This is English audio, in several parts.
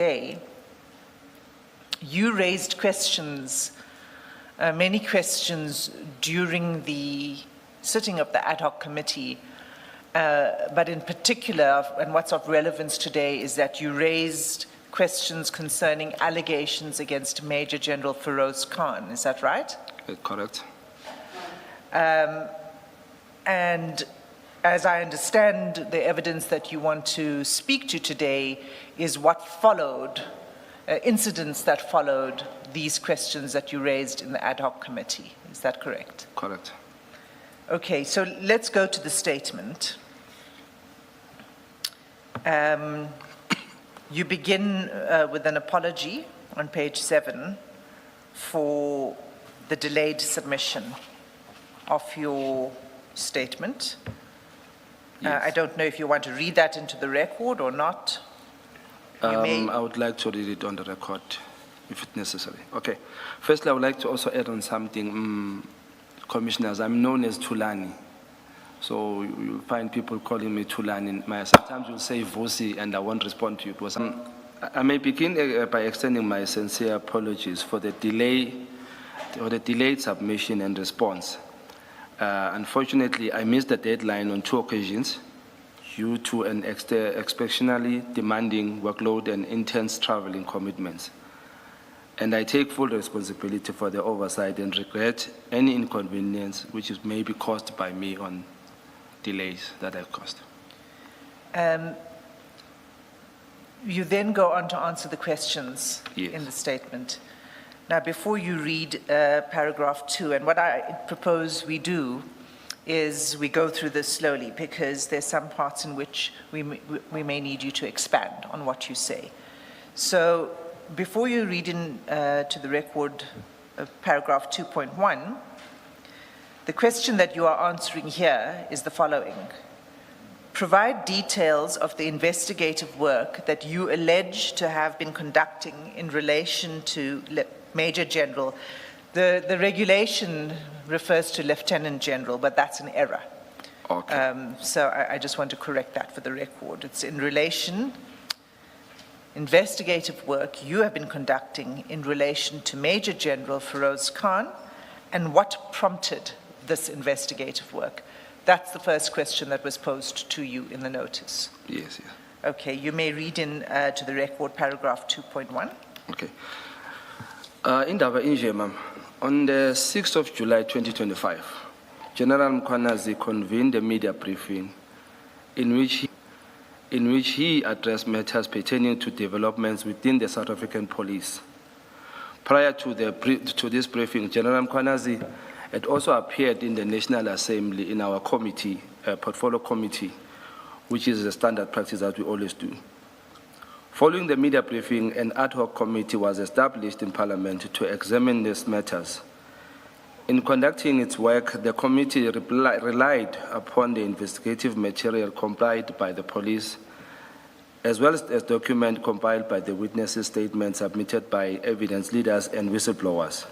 today, you raised questions, many questions during the sitting of the ad hoc committee, but in particular, and what's of relevance today is that you raised questions concerning allegations against Major General Feroz Khan. Is that right? Correct. And as I understand, the evidence that you want to speak to today is what followed, incidents that followed these questions that you raised in the ad hoc committee. Is that correct? Correct. Okay, so let's go to the statement. You begin with an apology on page 7 for the delayed submission of your statement. Yes. I don't know if you want to read that into the record or not. I would like to read it on the record if it's necessary. Okay. Firstly, I would like to also add on something. Commissioners, I'm known as Tulani. So you find people calling me Tulani. Sometimes you'll say Visi and I won't respond to you. Because I may begin by extending my sincere apologies for the delay or the delayed submission and response. Unfortunately, I missed the deadline on 2 occasions due to an exceptionally demanding workload and intense traveling commitments. And I take full responsibility for the oversight and regret any inconvenience which is maybe caused by me on delays that I've caused. You then go on to answer the questions Yes. in the statement. Now, before you read paragraph 2, and what I propose we do is we go through this slowly because there's some parts in which we may need you to expand on what you say. So before you read in to the record paragraph 2.1, the question that you are answering here is the following. Provide details of the investigative work that you allege to have been conducting in relation to Major General. The regulation refers to Lieutenant General, but that's an error. Okay. So I just want to correct that for the record. It's in relation, investigative work you have been conducting in relation to Major General Feroz Khan and what prompted this investigative work. That's the first question that was posed to you in the notice. Yes, yes. Okay, you may read in to the record paragraph 2.1. Okay. Indaba inje, ma'am. On the 6th of July 2025, General Mkhwanazi convened a media briefing in which he addressed matters pertaining to developments within the South African police. Prior to this briefing, General Mkhwanazi had also appeared in the National Assembly in our committee, portfolio committee, which is a standard practice that we always do. Following the media briefing, an ad hoc committee was established in Parliament to examine these matters. In conducting its work, the committee relied upon the investigative material compiled by the police, as well as documents compiled by the witnesses' statements submitted by evidence leaders and whistleblowers.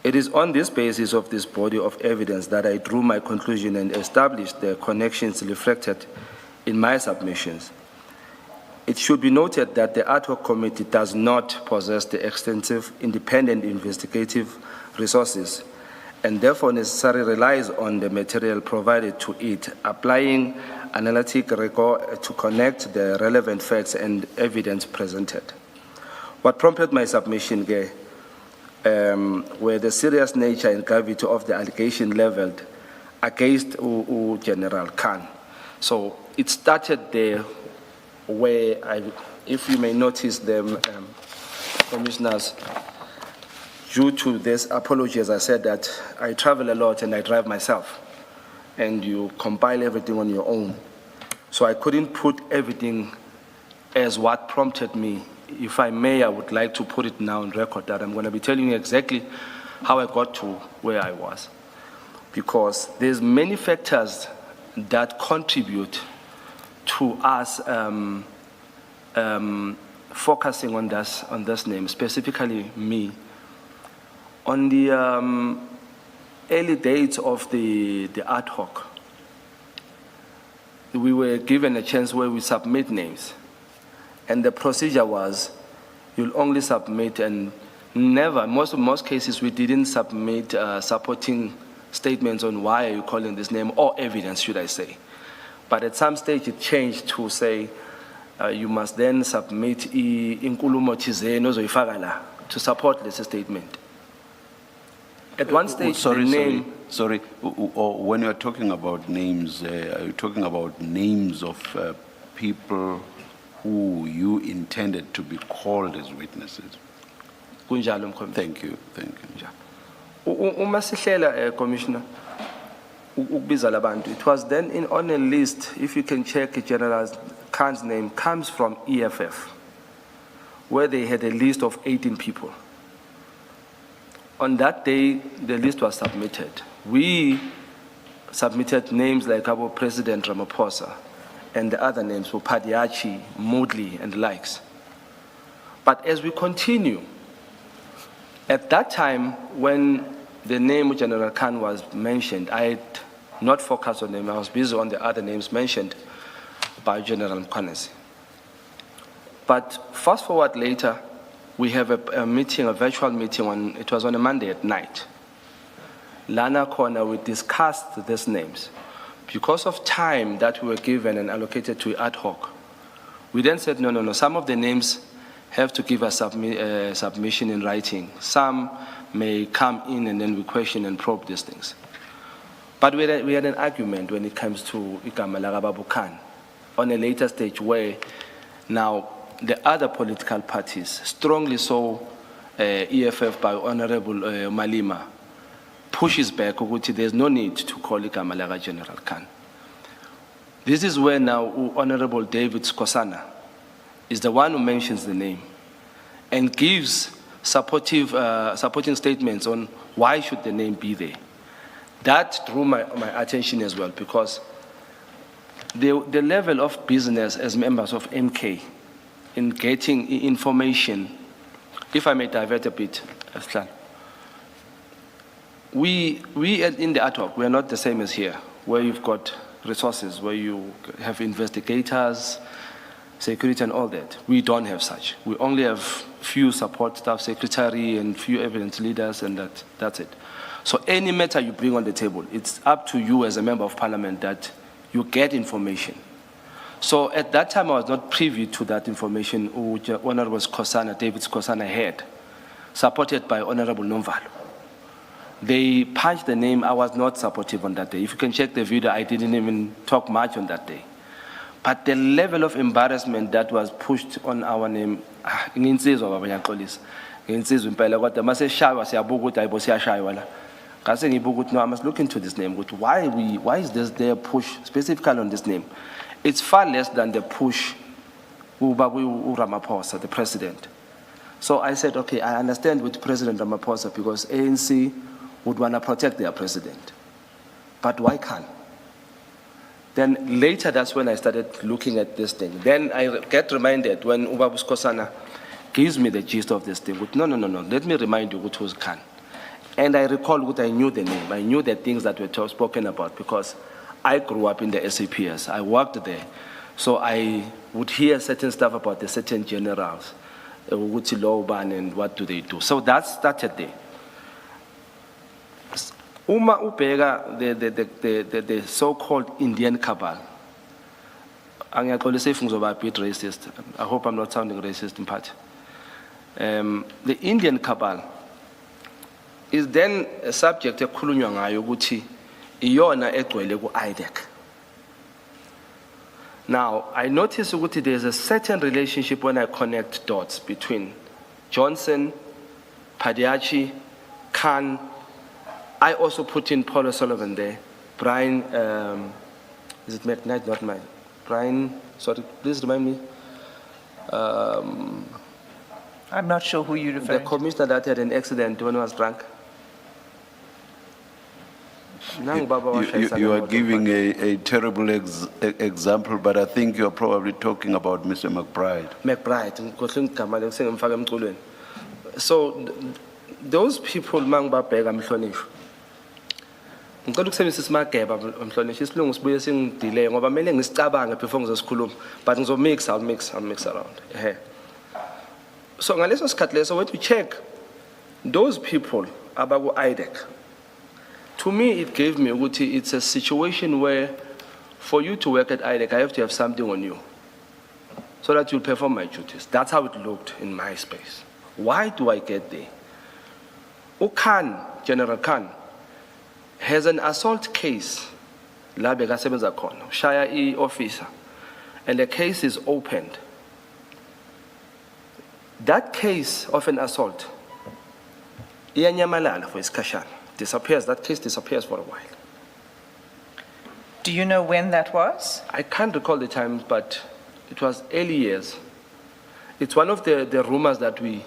It is on this basis of this body of evidence that I drew my conclusion and established the connections reflected in my submissions. It should be noted that the ad hoc committee does not possess the extensive independent investigative resources and therefore necessarily relies on the material provided to it, applying analytic rigor to connect the relevant facts and evidence presented. What prompted my submission were the serious nature and gravity of the allegation leveled against General Khan. So it started there where if you may notice them, commissioners, due to this apology, as I said, that I travel a lot and I drive myself, and you compile everything on your own. So I couldn't put everything as what prompted me. If I may, I would like to put it now on record that I'm going to be telling you exactly how I got to where I was. Because there's many factors that contribute to us focusing on this name, specifically me. On the early days of the ad hoc, we were given a chance where we submit names. And the procedure was, you'll only submit, and never, most cases we didn't submit supporting statements on why are you calling this name, or evidence, should I say. But at some stage it changed to say, you must then submit inkulumo thizeni ozoyifaka la to support this statement. At one stage, the name. Sorry, when you are talking about names, are you talking about names of people who you intended to be called as witnesses? Kunjalo mkhombe. Thank you. Uma sihlela, Commissioner, ukubiza labantu, it was then on a list, if you can check General Khan's name, comes from EFF, where they had a list of 18 people. On that day, the list was submitted. We submitted names like our President Ramaphosa, and the other names were Padiachi, Moodley, and the likes. But as we continue, at that time, when the name General Khan was mentioned, I had not focused on him. I was busy on the other names mentioned by General Mkhwanezi. But fast forward later, we have a meeting, a virtual meeting, it was on a Monday at night. Lana Corner, we discussed these names. Because of time that we were given and allocated to ad hoc, we then said, no, some of the names have to give a submission in writing. Some may come in and then we question and probe these things. But we had an argument when it comes to Igama Lagababu Khan on a later stage where now the other political parties, strongly so EFF by Honorable Malima, pushes back, there's no need to call Igama Laga General Khan. This is where now Honorable David Skosana is the one who mentions the name and gives supporting statements on why should the name be there. That drew my attention as well, because the level of business as members of MK in getting information, if I may divert a bit, we in the ad hoc, we are not the same as here, where you've got resources, where you have investigators, security and all that. We don't have such. We only have few support staff, secretary and few evidence leaders, and that's it. So any matter you bring on the table, it's up to you as a member of parliament that you get information. So at that time, I was not privy to that information which Honorable David Skosana had, supported by Honorable Nomvalo. They punched the name. I was not supportive on that day. If you can check the video, I didn't even talk much on that day. But the level of embarrassment that was pushed on our name, I must look into this name. Why is this there push specifically on this name? It's far less than the push Ramaphosa, the president. So I said, okay, I understand with President Ramaphosa because ANC would want to protect their president. But why can't? Then later, that's when I started looking at this thing. Then I get reminded when Ubabu Skosana gives me the gist of this thing. No, let me remind you what was Khan. And I recall what I knew the name. I knew the things that were spoken about because I grew up in the SAPS. I worked there. So I would hear certain stuff about the certain generals, and what do they do. So that started there. Uma ubheka the so-called Indian cabal. Angiyaxolisa if ngizoba a bit racist. I hope I'm not sounding racist in part. The Indian cabal is then a subject ekhulunywa ngayo ukuthi iyona egcwele ku-IDEC. Now, I notice ukuthi there's a certain relationship when I connect dots between Johnson, Padiachi, Khan. I also put in Paul O'Sullivan there. Brian, is it McKnight? Not mine. Brian, sorry, please remind me. I'm not sure who you refer to. The commissioner that had an accident when he was drunk. You are giving a terrible example, but I think you are probably talking about Mr. McBride. So those people, ngicela ukusebenzisa isimageba mhlonishwa isilungu sibuye singidelay ngoba kumele ngisicabange before ngizosikhuluma but I'll mix around. So ngaleso sikhathi leso when you check those people abaku IDEC, to me it gave me ukuthi it's a situation where for you to work at IDEC I have to have something on you so that you'll perform my duties. That's how it looked in my space. Why do I get there? General Khan has an assault case la bekasebenza khona ushaya i-officer and the case is opened. That case of an assault iyanyamalala for isikhashana, disappears. That case disappears for a while. Do you know when that was? I can't recall the time, but it was early years. It's one of the rumors that we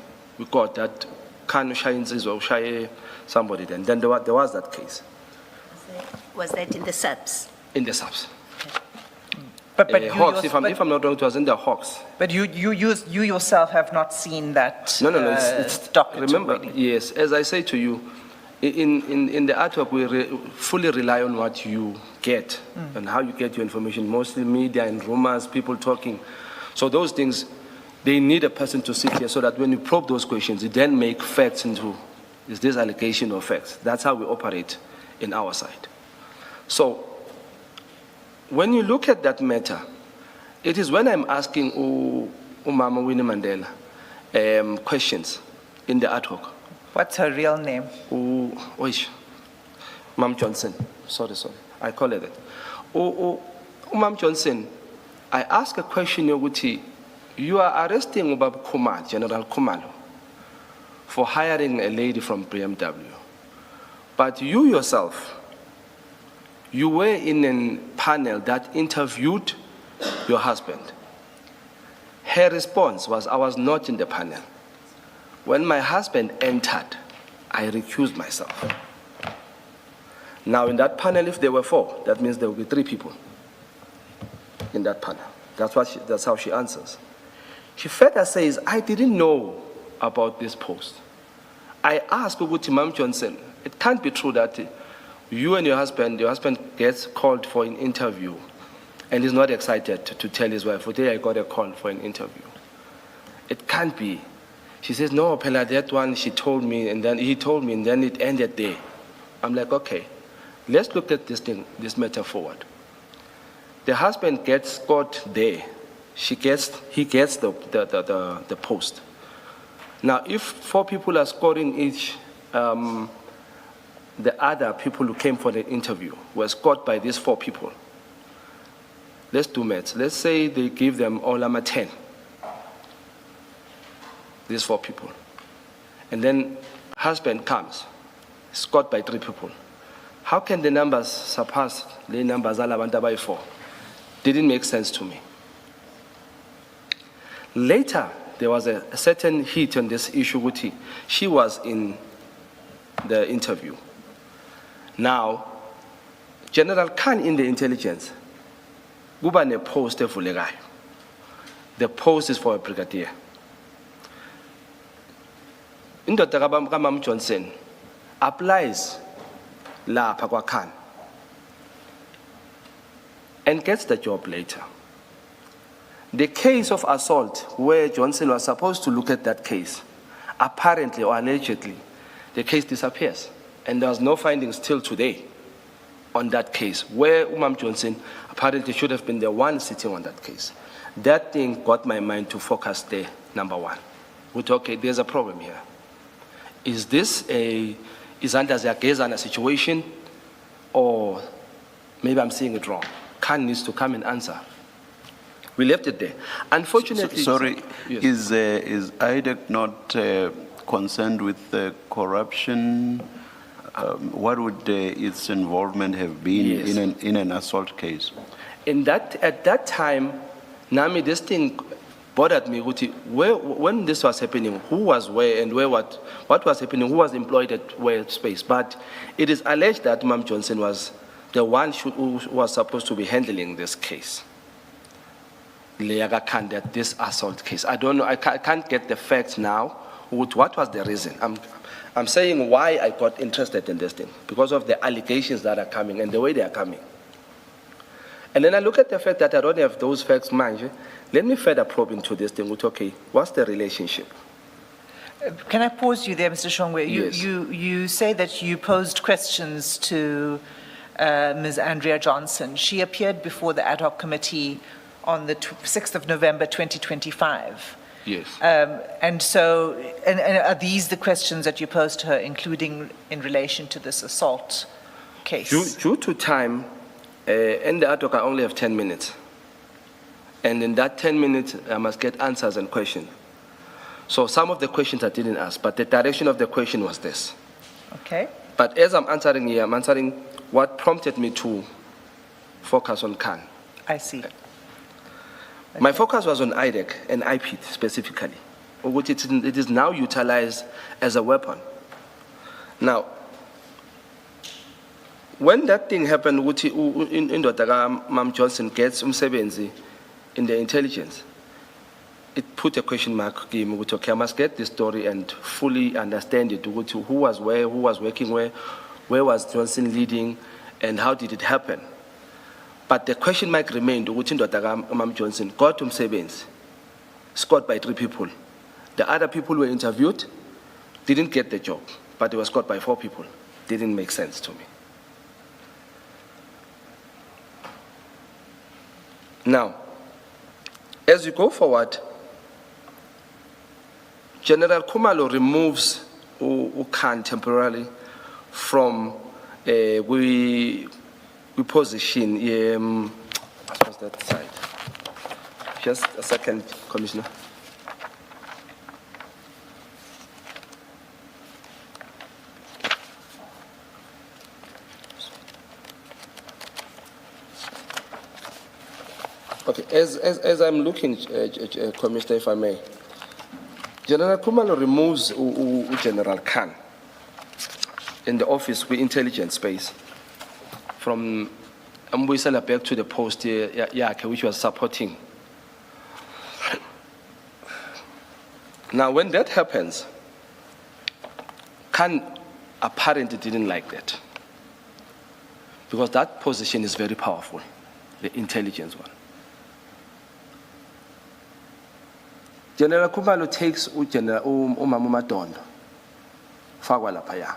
got that Khan shines or shy somebody then. Then there was that case. Was that in the subs? In the subs. But you Hawks, yours- if I'm not wrong, it was in the Hawks. But you yourself have not seen that No, it's document remember, already. yes, as I say to you, in the artwork, we fully rely on what you get and how you get your information, mostly media and rumors, people talking. So those things, they need a person to sit here so that when you probe those questions, you then make facts into, is this allegation or facts? That's how we operate in our side. So when you look at that matter, it is when I'm asking Umama Winnie Mandela questions in the artwork. What's her real name? Mam Johnson. Sorry. I call it that. Mam Johnson, I ask a question, Yoguti. You are arresting Ubab Khumalo, General Khumalo, for hiring a lady from BMW. But you yourself, you were in a panel that interviewed your husband. Her response was, I was not in the panel. When my husband entered, I recused myself. Now in that panel, if there were 4, that means there will be 3 people in that panel. That's how she answers. She further says, I didn't know about this post. I asked Uguti Mam Johnson, it can't be true that you and your husband gets called for an interview and is not excited to tell his wife, today I got a call for an interview. It can't be. She says, no, Pella, that one she told me, and then he told me, and then it ended there. I'm like, okay, let's look at this matter forward. The husband gets caught there. He gets the post. Now, if 4 people are scoring each, the other people who came for the interview were scored by these 4 people. Let's do maths. Let's say they give them all 10. These 4 people. And then husband comes, scored by 3 people. How can the numbers surpass the numbers by 4? Didn't make sense to me. Later, there was a certain heat on this issue with her. She was in the interview. Now, General Khan in the intelligence, Gubane post evulegayo. The post is for a brigadier. Indoda kaMam Johnson applies lapha kwa Khan and gets the job later. The case of assault, where Johnson was supposed to look at that case, apparently or allegedly, the case disappears. And there's no findings till today on that case, where Umam Johnson apparently should have been the one sitting on that case. That thing got my mind to focus there, number 1. We thought, okay, there's a problem here. Is this is under the situation, or maybe I'm seeing it wrong? Khan needs to come and answer. We left it there. Unfortunately, Sorry, yes. is IDEC not concerned with corruption? What would its involvement have been Yes. in an assault case? At that time, Nami, this thing bothered me. When this was happening, who was where and what was happening, who was employed at where space. But it is alleged that Mam Johnson was the one who was supposed to be handling this case. That this assault case. I don't know, I can't get the facts now. What was the reason? I'm saying why I got interested in this thing, because of the allegations that are coming and the way they are coming. And then I look at the fact that I don't have those facts, man. Let me further probe into this thing with, okay, what's the relationship? Can I pause you there, Mr. Shongwe? Yes. You say that you posed questions to Ms. Andrea Johnson. She appeared before the ad hoc committee on the 6th of November 2025. Yes. And so, and are these the questions that you posed to her, including in relation to this assault case? Due to time, in the ad hoc, I only have 10 minutes. And in that 10 minutes, I must get answers and questions. So some of the questions I didn't ask, but the direction of the question was this. Okay. But as I'm answering here, I'm answering what prompted me to focus on Khan. I see. My focus was on IDEC and IPIT specifically, which it is now utilized as a weapon. Now, when that thing happened, which in Mam Johnson gets umsebenzi in the intelligence, it put a question mark game, which okay, I must get this story and fully understand it, which, who was where, who was working where was Johnson leading, and how did it happen. But the question mark remained, which in Mam Johnson got umsebenzi, scored by 3 people. The other people were interviewed, didn't get the job, but they were scored by 4 people. Didn't make sense to me. Now, as we go forward, General Khumalo removes Khan temporarily from we position. What's that side? Just a second, Commissioner. Okay, as I'm looking, Commissioner, if I may, General Khumalo removes General Khan in the office with intelligence space from Mbuyiseli back to the post which was supporting. Now, when that happens, Khan apparently didn't like that, because that position is very powerful, the intelligence one. General Khumalo takes Umamu Madondo, fakwa laphaya,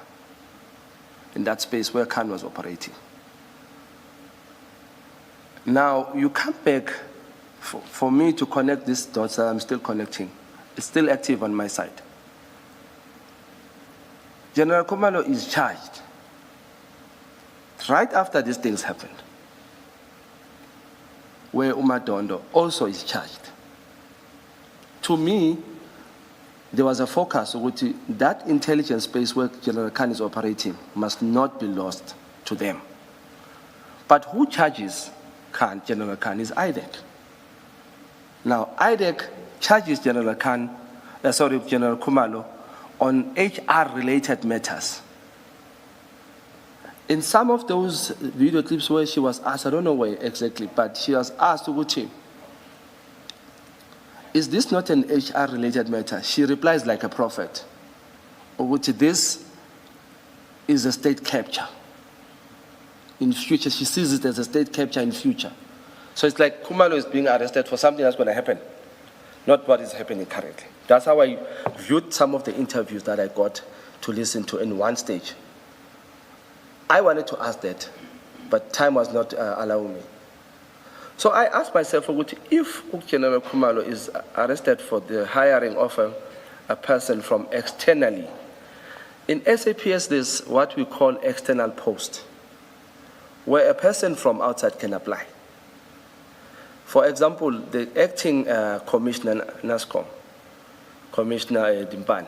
in that space where Khan was operating. Now, you come back for me to connect these dots that I'm still connecting. It's still active on my side. General Khumalo is charged right after these things happened, where Umadondo also is charged. To me, there was a focus which that intelligence space where General Khan is operating must not be lost to them. But who charges Khan, General Khan, is IDEC. Now, IDEC charges General Khumalo on HR-related matters. In some of those video clips where she was asked, I don't know where exactly, but she was asked, is this not an HR-related matter? She replies like a prophet, which this is a state capture. In future, she sees it as a state capture in future. So it's like Khumalo is being arrested for something that's going to happen, not what is happening currently. That's how I viewed some of the interviews that I got to listen to in one stage. I wanted to ask that, but time was not allowing me. So I asked myself, if General Khumalo is arrested for the hiring of a person from externally, in SAPS there's what we call external post, where a person from outside can apply. For example, the acting Commissioner NASCOM, Commissioner Dimpane,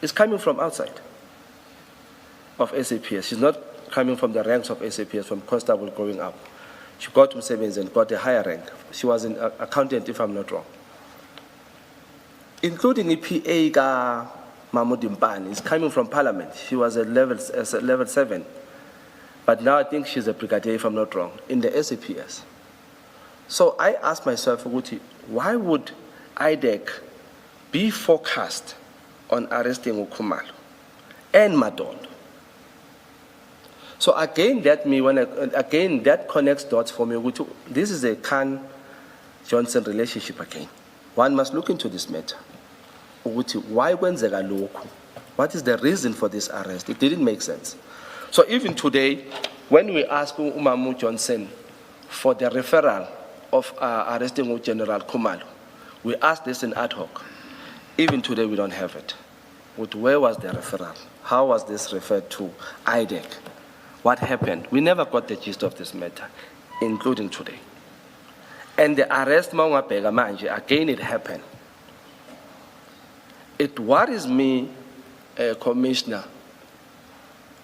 is coming from outside of SAPS. She's not coming from the ranks of SAPS, from constable going up. She got to Sevens and got a higher rank. She was an accountant, if I'm not wrong. Including EPA ka Mahmoud Dimpane, is coming from Parliament. She was a level 7. But now I think she's a brigadier, if I'm not wrong, in the SAPS. So I asked myself, why would IDEC be focused on arresting Khumalo and Matondo. So again, that connects dots for me. This is a Khan-Johnson relationship again. One must look into this matter. Why kwenzeka lokhu? What is the reason for this arrest? It didn't make sense. So even today, when we ask Umamu Johnson for the referral of arresting General Khumalo, we ask this in ad hoc. Even today, we don't have it. Where was the referral? How was this referred to IDEC? What happened? We never got the gist of this matter, including today. And the arrest, again, it happened. It worries me, Commissioner,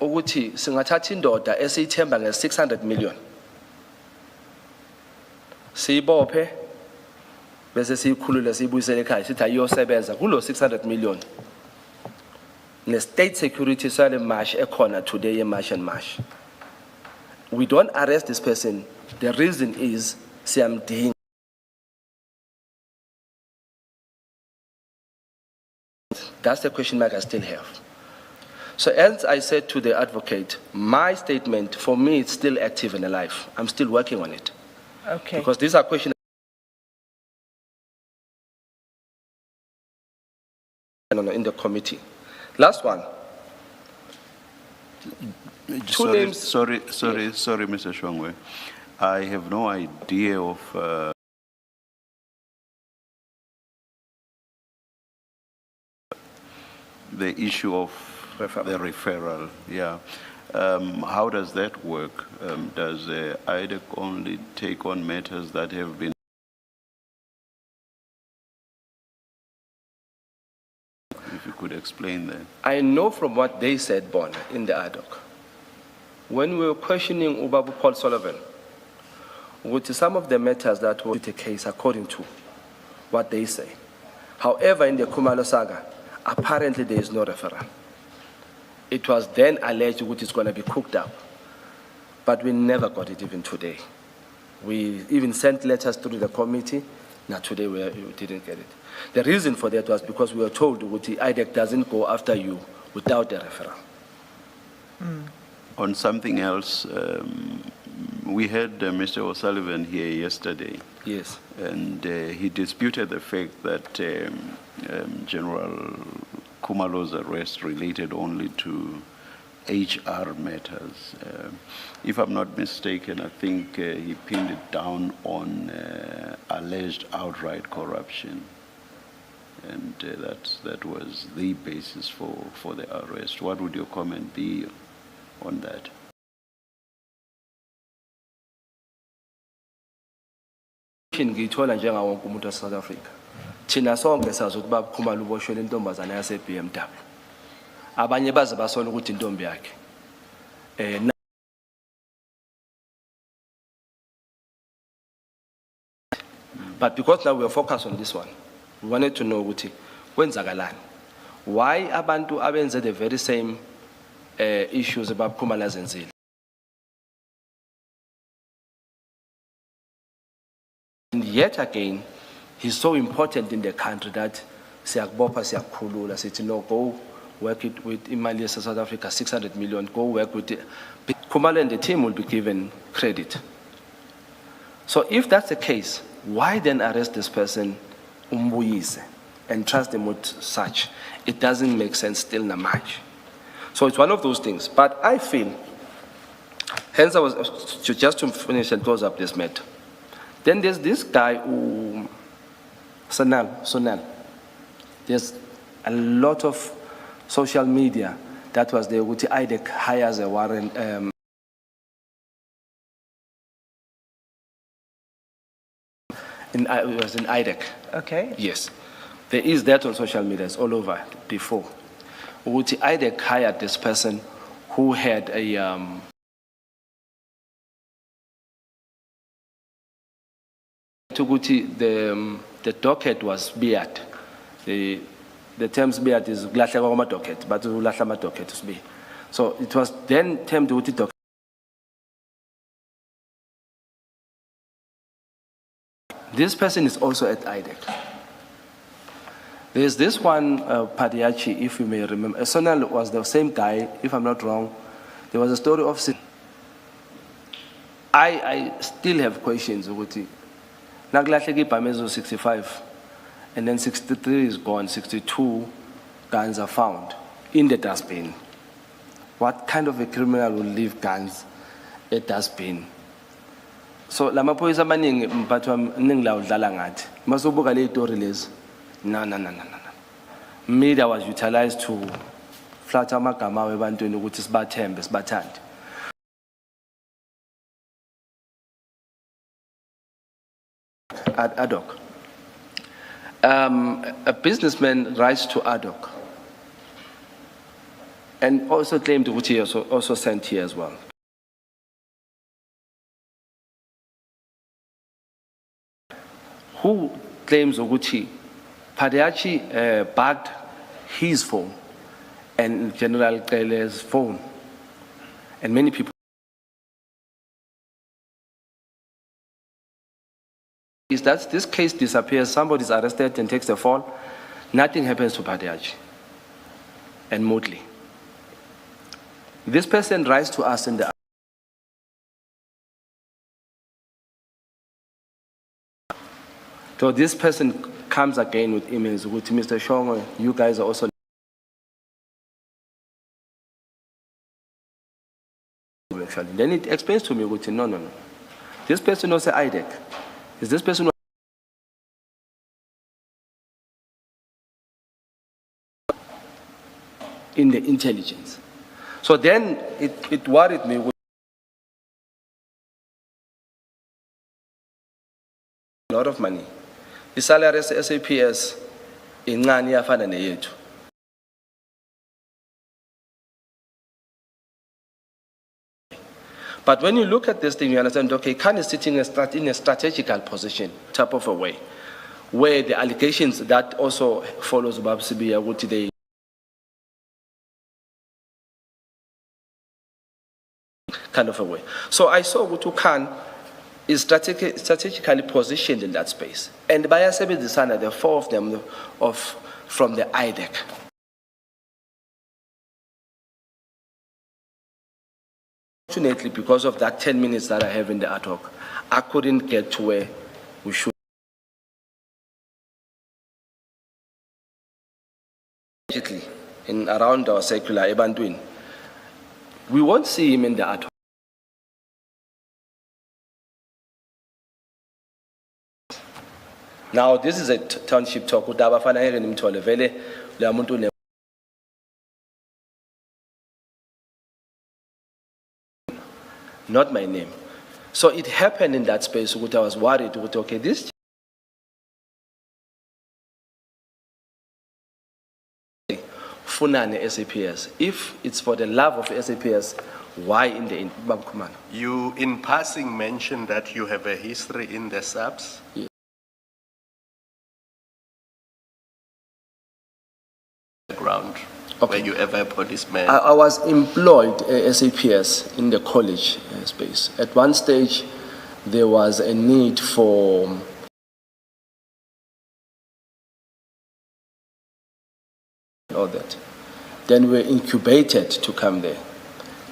ukuthi singathatha indoda esiyithemba nge-600 million. Siyibophe bese siyikhulule siyibuyisele ekhaya sithi ayiyosebenza kulo 600 million. Ne-state security sale marsh ekhona today marsh and marsh. We don't arrest this person. The reason is siyamdinga. That's the question mark I still have. So as I said to the advocate, my statement, for me, it's still active and alive. I'm still working on it. Okay. Because these are questions in the committee. Last one. Sorry, Mr. Shongwe. I have no idea of the issue of the referral. Yeah. How does that work? Does IDEC only take on matters that have been? If you could explain that. I know from what they said, Bon, in the ad hoc, when we were questioning Ubabu Paul Sullivan, with some of the matters that were the case according to what they say. However, in the Khumalo saga, apparently there is no referral. It was then alleged which is going to be cooked up, but we never got it even today. We even sent letters through the committee. Now today we didn't get it. The reason for that was because we were told that the IDEC doesn't go after you without a referral. On something else, we had Mr. O'Sullivan here yesterday. Yes. And he disputed the fact that General Khumalo's arrest related only to HR matters. If I'm not mistaken, I think he pinned it down on alleged outright corruption. And that was the basis for the arrest. What would your comment be on that? Ngiyithola njengawo wonke umuntu waseSouth Africa. Thina sonke sazi ukuthi baba Khumalo uboshwele intombazana yase-BMW. Abanye baze basola ukuthi intombi yakhe. But because now we are focused on this one, we wanted to know ukuthi kwenzakalani. Why abantu abenze the very same issues about Khumalo azenzile? And yet again, he's so important in the country that siyakubopha siyakhulula sithi no, go work it with imali South Africa 600 million, go work with it. Khumalo and the team will be given credit. So if that's the case, why then arrest this person, Mbuyiseli, and trust them with such? It doesn't make sense still much. So it's one of those things. But I feel, hence I was just to finish and close up this matter. Then there's this guy who, Sonal. There's a lot of social media that was there. Which IDEC hires a warrant. It was in IDEC. Okay. Yes. There is that on social media. It's all over before. Which IDEC hired this person who had a the docket was beard. The terms beard is glahleka docket, but ulahla docket is be. So it was then termed with docket. This person is also at IDEC. There's this one, Padiachi, if you may remember. Sonal was the same guy, if I'm not wrong. There was a story of... I still have questions. Naglahleki Pamezo 65, and then 63 is gone, 62 guns are found in the dustbin. What kind of a criminal will leave guns at dustbin? So, lamapoyisa maningi mphathwa ningi la udlala ngathi. Masubuka le itori lezi. No. Media was utilized to flatter amagama webantwini ukuthi sibathembe sibathande. Ad hoc. A businessman writes to ad hoc and also claimed which he also sent here as well. Who claims Oguchi? Padiachi bagged his phone and General Kele's phone, and many people. Is that this case disappears, somebody's arrested and takes the phone, nothing happens to Padiachi and Motley. This person writes to us in the... So this person comes again with emails with Mr. Shongwe, you guys are also... Actually. Then it explains to me, no. This person also IDEC. Is this person in the intelligence? So then it worried me with a lot of money. The salary as SAPS in Ngani afana neyethu. But when you look at this thing, you understand, okay, Khan is sitting in a strategical position, type of a way, where the allegations that also follows Babsibi what they kind of a way. So I saw Gutu Khan is strategically positioned in that space. And by Asabi Disana, the four of them from the IDEC. Fortunately, because of that 10 minutes that I have in the ad hoc, I couldn't get to where we should. In around our circular Ebandwin, we won't see him in the ad hoc. Now, this is a township talk. Not my name. So it happened in that space. I was worried. Okay, this. Funane SAPS. If it's for the love of SAPS, why in the Khumalo? You, in passing, mentioned that you have a history in the SAPS. Yes. Ground. Okay. Were you ever a policeman? I was employed SAPS in the college space. At one stage, there was a need for all that. Then we were incubated to come there.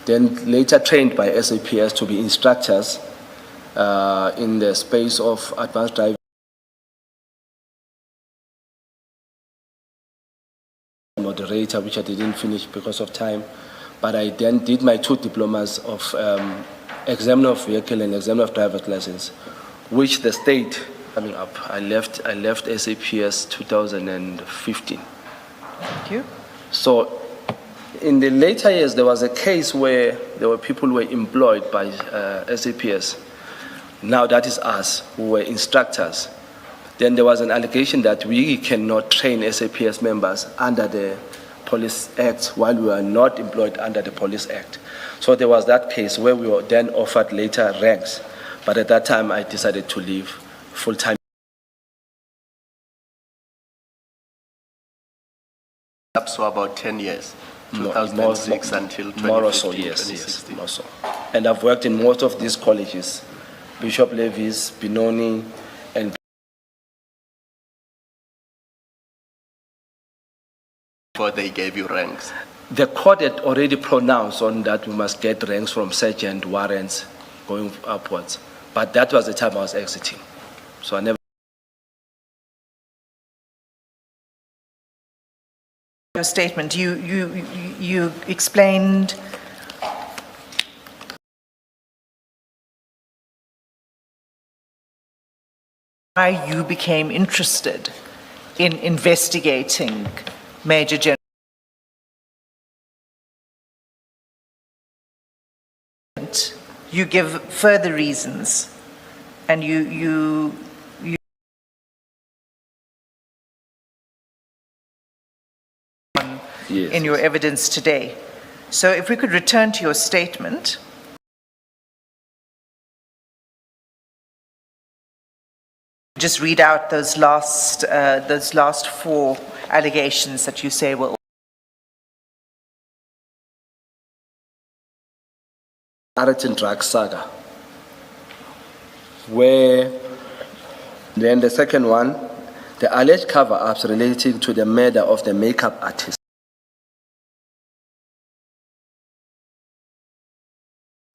Then later trained by SAPS to be instructors in the space of advanced driving. Moderator, which I didn't finish because of time, but I then did my 2 diplomas of examiner of vehicle and examiner of driver's license, which the state coming up. I left SAPS 2015. Thank you. So in the later years, there was a case where there were people who were employed by SAPS. Now that is us, who were instructors. Then there was an allegation that we cannot train SAPS members under the Police Act while we were not employed under the Police Act. So there was that case where we were then offered later ranks. But at that time, I decided to leave full-time. So about 10 years, 2006 until 2015, more or so, yes, 2016. more so. And I've worked in most of these colleges, Bishop Levis, Benoni, and before they gave you ranks? The court had already pronounced on that we must get ranks from sergeant, warrants, going upwards. But that was the time I was exiting. So I never. Your statement, you explained why you became interested in investigating Major General. You give further reasons, and you Yes. in your evidence today. So if we could return to your statement. Just read out those last four allegations that you say were Marathon drug saga, where then the second one, the alleged cover-ups relating to the murder of the makeup artist.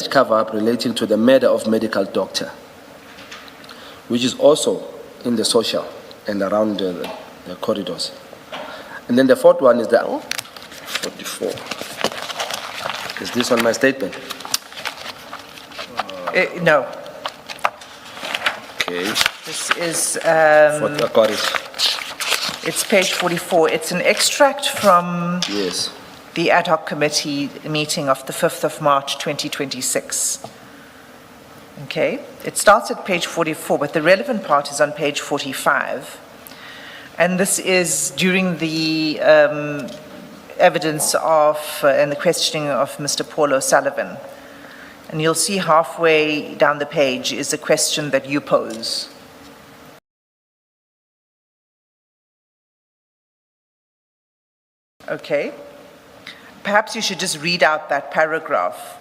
Cover-up relating to the murder of medical doctor, which is also in the social and around the corridors. And then the fourth one is the 44. Is this on my statement? no. Okay. This is Got it. it's page 44. It's an extract from Yes. the ad hoc committee meeting of the 5th of March 2026. Okay, it starts at page 44, but the relevant part is on page 45. And this is during the evidence of and the questioning of Mr. Paul O'Sullivan. And you'll see halfway down the page is a question that you pose. Okay. Perhaps you should just read out that paragraph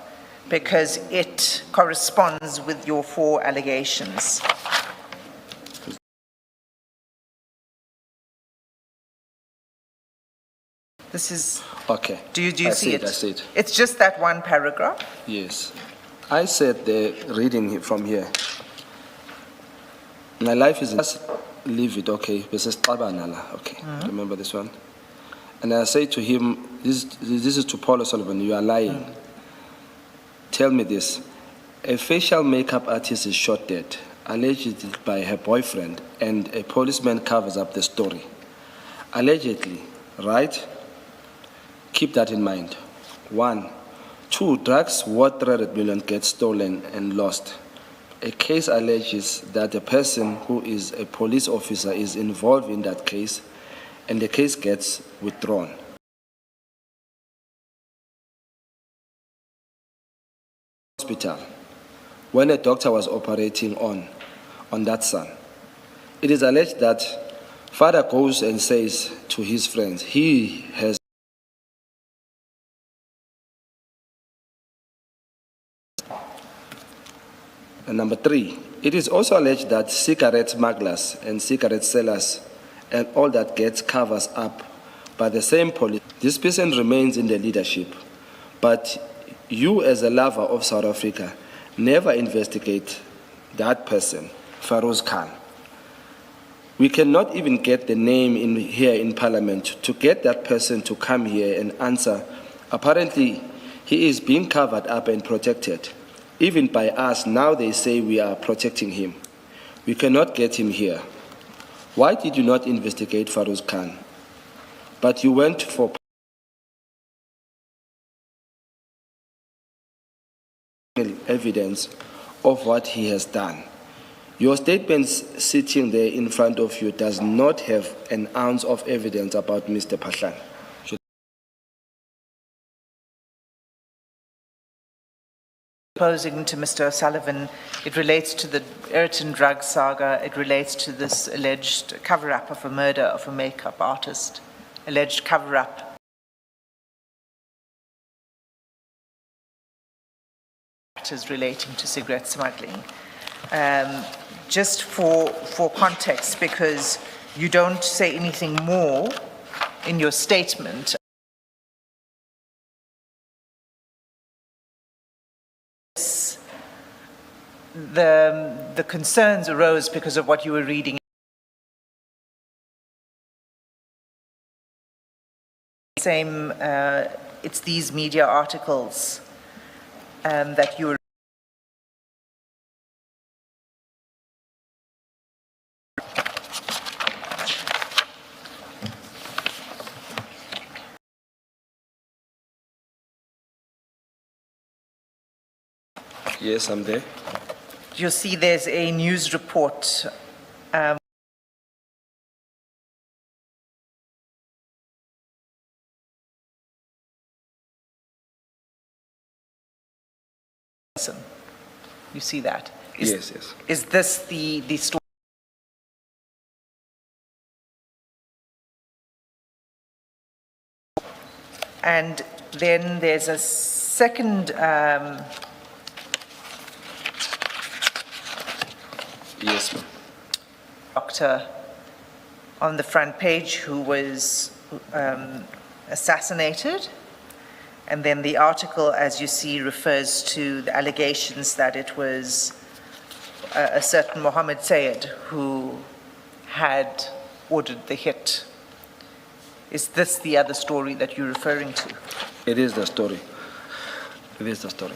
because it corresponds with your four allegations. This is, Okay. do you see it? I see it. It's just that one paragraph. Yes. I said the reading from here. My life is just leave it, okay. This is Tabanala, okay. Remember this one? And I say to him, this is to Paul O'Sullivan, you are lying. Tell me this. A facial makeup artist is shot dead, allegedly by her boyfriend, and a policeman covers up the story. Allegedly, right? Keep that in mind. 1. 2, drugs worth 300 million get stolen and lost. A case alleges that the person who is a police officer is involved in that case, and the case gets withdrawn. Hospital, when a doctor was operating on that son, it is alleged that father goes and says to his friends, he has and number 3, it is also alleged that cigarette smugglers and cigarette sellers and all that gets covers up by the same police. This person remains in the leadership, but you as a lover of South Africa never investigate that person, Farouz Khan. We cannot even get the name here in Parliament to get that person to come here and answer. Apparently, he is being covered up and protected. Even by us, now they say we are protecting him. We cannot get him here. Why did you not investigate Farouz Khan? But you went for evidence of what he has done. Your statements sitting there in front of you does not have an ounce of evidence about Mr. Pashan. Posing to Mr. O'Sullivan, it relates to the Ayrton drug saga, it relates to this alleged cover-up of a murder of a makeup artist, alleged cover-up. Matters relating to cigarette smuggling. Just for context, because you don't say anything more in your statement, the concerns arose because of what you were reading. Same, it's these media articles that you were. Yes, I'm there. You'll see there's a news report. You see that? Yes. Is this the story? And then there's a second Yes, ma'am. doctor on the front page who was assassinated. And then the article, as you see, refers to the allegations that it was a certain Mohammed Sayed who had ordered the hit. Is this the other story that you're referring to? It is the story. It is the story.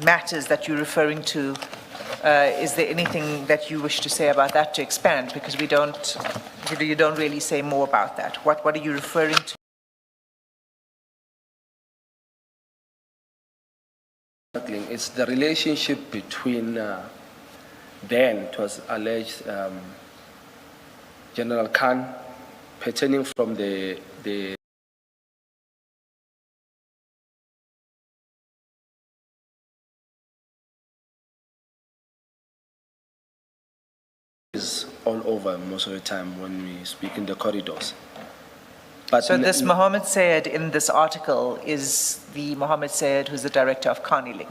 Matters that you're referring to, is there anything that you wish to say about that to expand? Because you don't really say more about that. What are you referring to? It's the relationship between then it was alleged General Khan pertaining from the is all over most of the time when we speak in the corridors. But So this Mohammed Sayed in this article is the Mohammed Sayed who's the director of Carniling.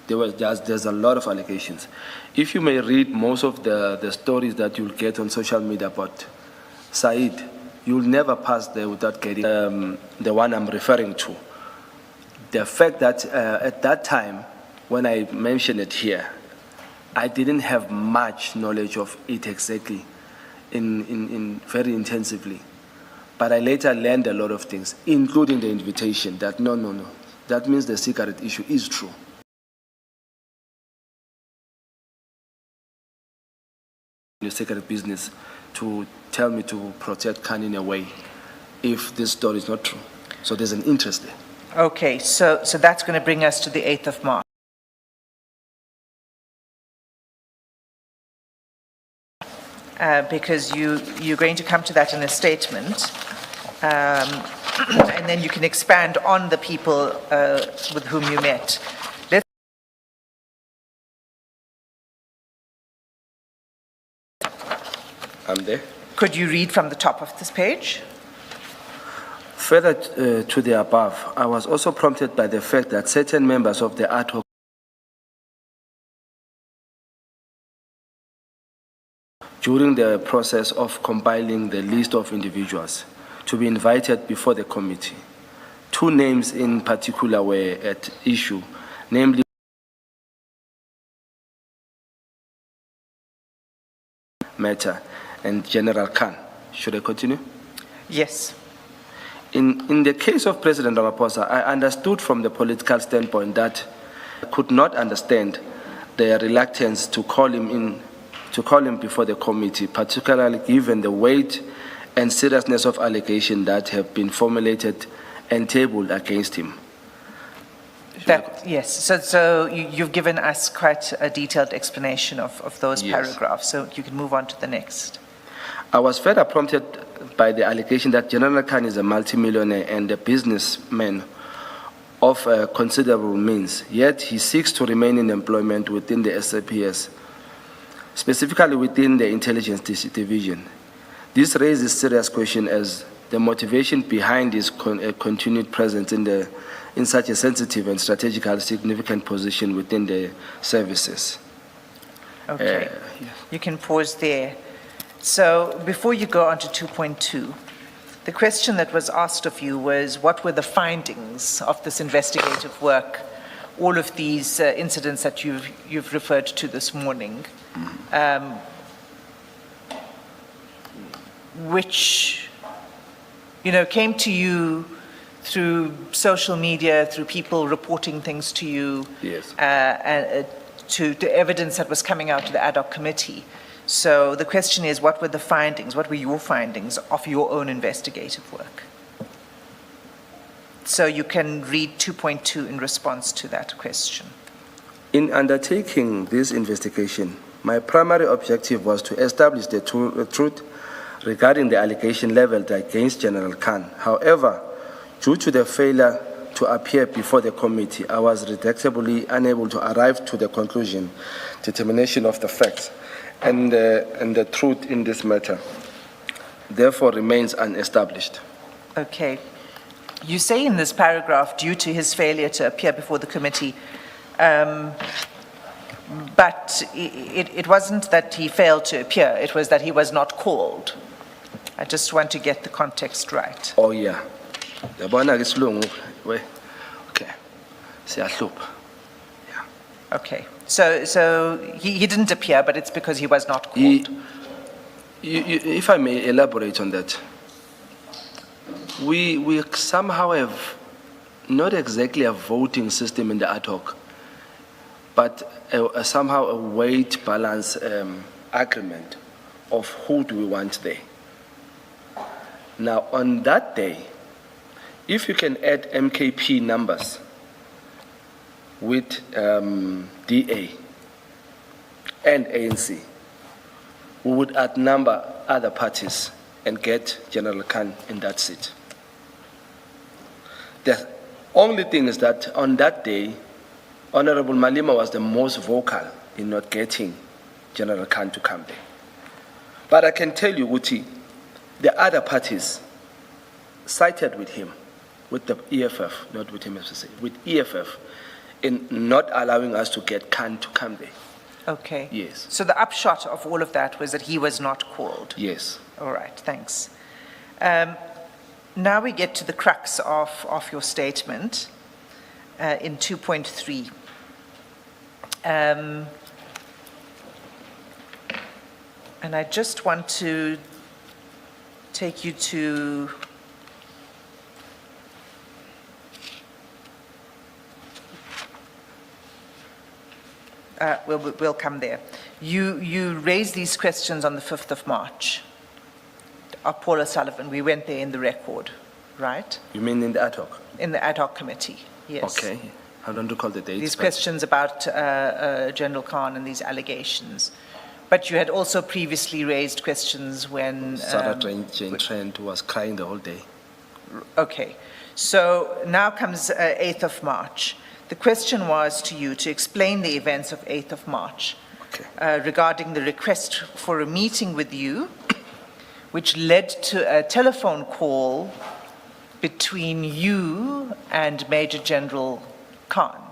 There's a lot of allegations. If you may read most of the stories that you'll get on social media about Said, you'll never pass there without getting the one I'm referring to. The fact that at that time, when I mentioned it here, I didn't have much knowledge of it exactly, in very intensively. But I later learned a lot of things, including the invitation that no, that means the cigarette issue is true. The cigarette business to tell me to protect Khan in a way if this story is not true. So there's an interest there. Okay, so that's going to bring us to the 8th of March. Because you're going to come to that in a statement, and then you can expand on the people with whom you met. I'm there. Could you read from the top of this page? Further to the above, I was also prompted by the fact that certain members of the ad hoc during the process of compiling the list of individuals to be invited before the committee. Two names in particular were at issue, namely matter and General Khan. Should I continue? Yes. In the case of President Ramaphosa, I understood from the political standpoint that I could not understand their reluctance to call him before the committee, particularly given the weight and seriousness of allegations that have been formulated and tabled against him. Yes, so you've given us quite a detailed explanation of those Yes. paragraphs, so you can move on to the next. I was further prompted by the allegation that General Khan is a multimillionaire and a businessman of considerable means, yet he seeks to remain in employment within the SAPS, specifically within the intelligence division. This raises serious questions as the motivation behind his continued presence in such a sensitive and strategically significant position within the services. Okay. You can pause there. So before you go on to 2.2, the question that was asked of you was, what were the findings of this investigative work, all of these incidents that you've referred to this morning, which, came to you through social media, through people reporting things to you, Yes. and to the evidence that was coming out of the ad hoc committee. So the question is, what were the findings? What were your findings of your own investigative work? So you can read 2.2 in response to that question. In undertaking this investigation, my primary objective was to establish the truth regarding the allegation leveled against General Khan. However, due to the failure to appear before the committee, I was regrettably unable to arrive to the determination of the facts and the truth in this matter, therefore remains unestablished. Okay. You say in this paragraph, due to his failure to appear before the committee, but it wasn't that he failed to appear, it was that he was not called. I just want to get the context right. Oh yeah. Yabona ke isilungu we. Okay. Siyahlupha. Yeah. Okay. So he didn't appear, but it's because he was not called. If I may elaborate on that, we somehow have not exactly a voting system in the ad hoc, but somehow a weight balance agreement of who do we want there. Now, on that day, if you can add MKP numbers with DA and ANC, we would outnumber other parties and get General Khan in that seat. The only thing is that on that day, Honorable Malema was the most vocal in not getting General Khan to come there. But I can tell you, Uti, the other parties sided with him, with the EFF, not with him, with EFF, in not allowing us to get Khan to come there. Okay. Yes. So the upshot of all of that was that he was not called. Yes. All right, thanks. Now we get to the crux of your statement in 2.3. And I just want to take you to we'll come there. You raised these questions on the 5th of March of Paula Sullivan. We went there in the record, right? You mean in the ad hoc? In the ad hoc committee, yes. Okay. I don't recall the dates. These but- questions about General Khan and these allegations. But you had also previously raised questions when... Sarah Jane Trent was crying the whole day. Okay. So now comes 8th of March. The question was to you to explain the events of 8th of March regarding the request for a meeting with you, which led to a telephone call between you and Major General Khan.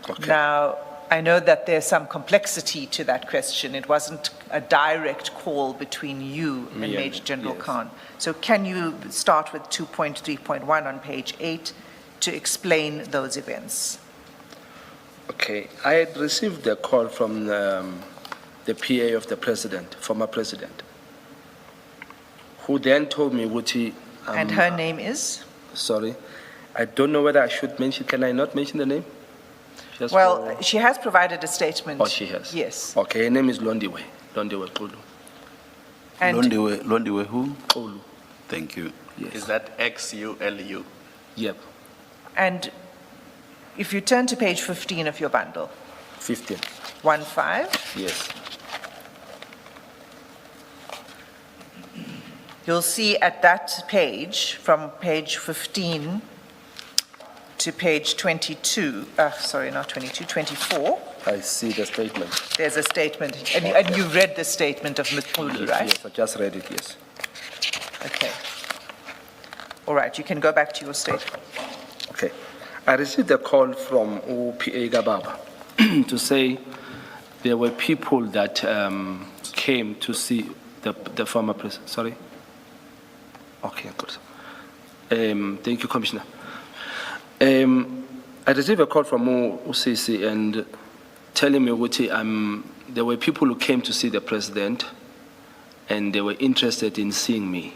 Okay. Now, I know that there's some complexity to that question. It wasn't a direct call between you and Me and- Major General yes. Khan. So can you start with 2.3.1 on page 8 to explain those events? Okay. I had received a call from the PA of the president, former president, who then told me, Wuti... And her name is? Sorry. I don't know whether I should mention... Can I not mention the name? Just Well, for- she has provided a statement. Oh, she has? Yes. Okay, her name is Londiwe. Londiwe Xulu. And Londiwe who? Xulu. Thank you. Yes. Is that XULU? Yep. And if you turn to page 15 of your bundle, 15. 1.5, Yes. you'll see at that page, from page 15 to page 22, sorry, not 22, 24, I see the statement. there's a statement. And you read the statement of Mthulu, right? Yes, I just read it, yes. Okay. All right, you can go back to your statement. Okay. I received a call from PA Gababa to say there were people that came to see the former president. Sorry? Okay, good. Thank you, Commissioner. I received a call from Sesi and telling me there were people who came to see the president and they were interested in seeing me.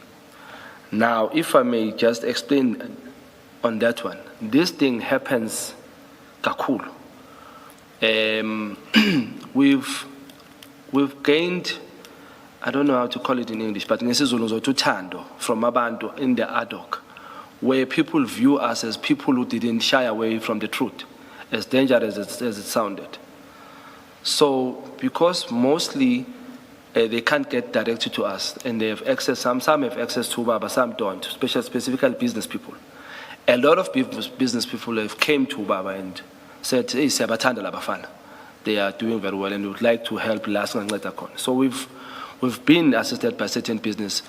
Now, if I may just explain on that one, this thing happens kakulu. We've gained, I don't know how to call it in English, but ngesizulu from abantu in the ad hoc, where people view us as people who didn't shy away from the truth, as dangerous as it sounded. So, because mostly they can't get directly to us, and they have access, some have access to Baba, some don't, specifically business people. A lot of business people have came to Baba and said, hey, Sabatanda Labafana. They are doing very well and we would like to help last and later on. So we've been assisted by certain business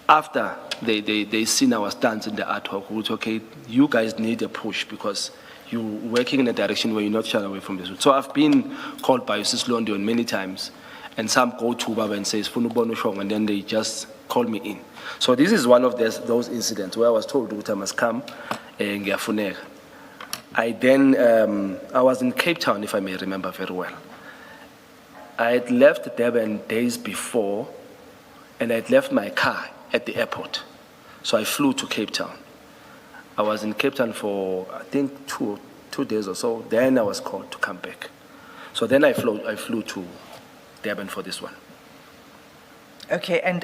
after they seen our stance in the ad hoc, which, okay, you guys need a push because you're working in a direction where you're not shy away from this. So I've been called by Sis London many times, and some go to Baba and say, and then they just call me in. So this is one of those incidents where I was told that I must come and get I then, I was in Cape Town, if I may remember very well. I had left Durban days before, and I had left my car at the airport. So I flew to Cape Town. I was in Cape Town for, I think, two days or so. Then I was called to come back. So then I flew to Durban for this one. Okay, and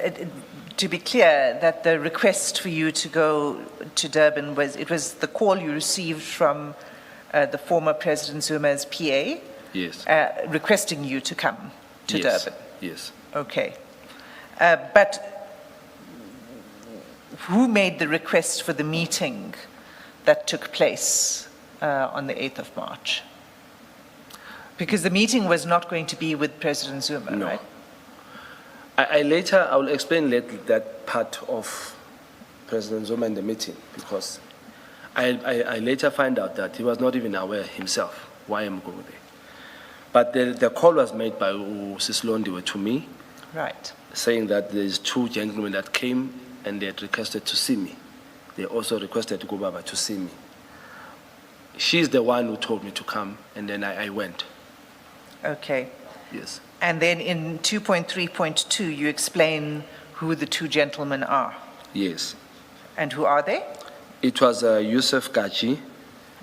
to be clear, that the request for you to go to Durban was the call you received from the former President Zuma's PA? Yes. Requesting you to come to Yes. Durban? Yes. Okay. But who made the request for the meeting that took place on the 8th of March? Because the meeting was not going to be with President Zuma, No. right? I will explain later that part of President Zuma in the meeting, because I later find out that he was not even aware himself why I'm going there. But the call was made by Sislondiwe to me, Right. saying that there's two gentlemen that came and they had requested to see me. They also requested Gubaba to see me. She's the one who told me to come, and then I went. Okay. Yes. And then in 2.3.2, you explain who the two gentlemen are. Yes. And who are they? It was Yusuf Gachi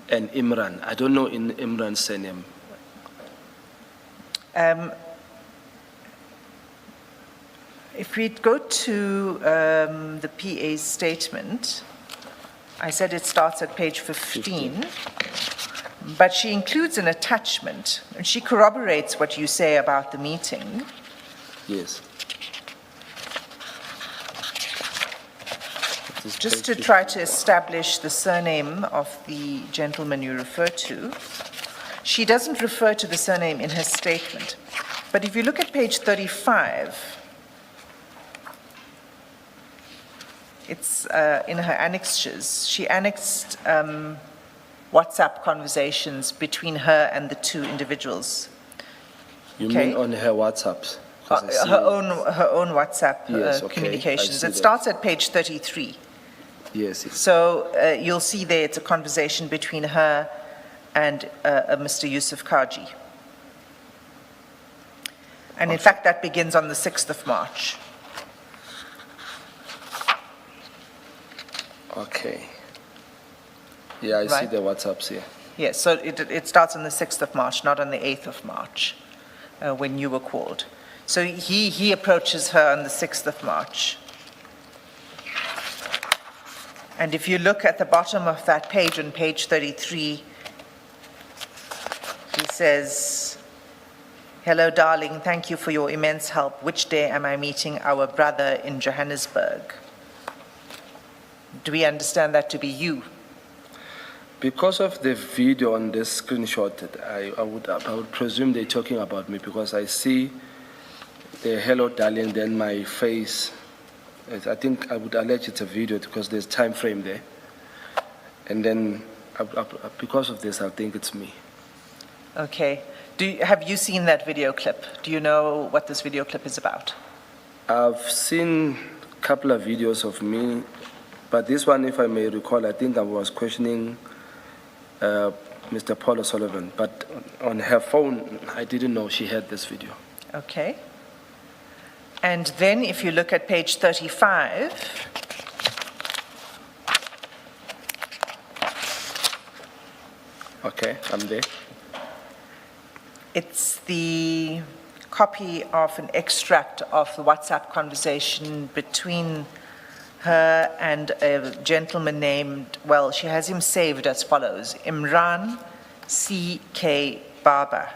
and Imran. I don't know in Imran's surname. If we go to the PA's statement, I said it starts at page 15, but she includes an attachment, and she corroborates what you say about the meeting. Yes. Just to try to establish the surname of the gentleman you refer to. She doesn't refer to the surname in her statement, but if you look at page 35, it's in her annexures. She annexed WhatsApp conversations between her and the two individuals. You Okay. mean on her WhatsApps? 'Cause I see- Her own WhatsApp Yes, okay, I communications. see It that. starts at page 33. Yes. So you'll see there it's a conversation between her and Mr. Yusuf Kaji. And in fact, that begins on the 6th of March. Okay. Yeah, I see Right. the WhatsApps here. Yes, so it starts on the 6th of March, not on the 8th of March, when you were called. So he approaches her on the 6th of March. And if you look at the bottom of that page, on page 33, he says, "Hello, darling, thank you for your immense help. Which day am I meeting our brother in Johannesburg?" Do we understand that to be you? Because of the video on this screenshot, I would presume they're talking about me, because I see the hello darling, then my face I think I would allege it's a video because there's time frame there. And then because of this, I think it's me. Okay. Have you seen that video clip? Do you know what this video clip is about? I've seen a couple of videos of me, but this one, if I may recall, I think I was questioning Mr. Paul O'Sullivan, but on her phone, I didn't know she had this video. Okay. And then if you look at page 35, Okay, I'm there. it's the copy of an extract of the WhatsApp conversation between her and a gentleman named, well, she has him saved as follows, Imran C.K. Baba.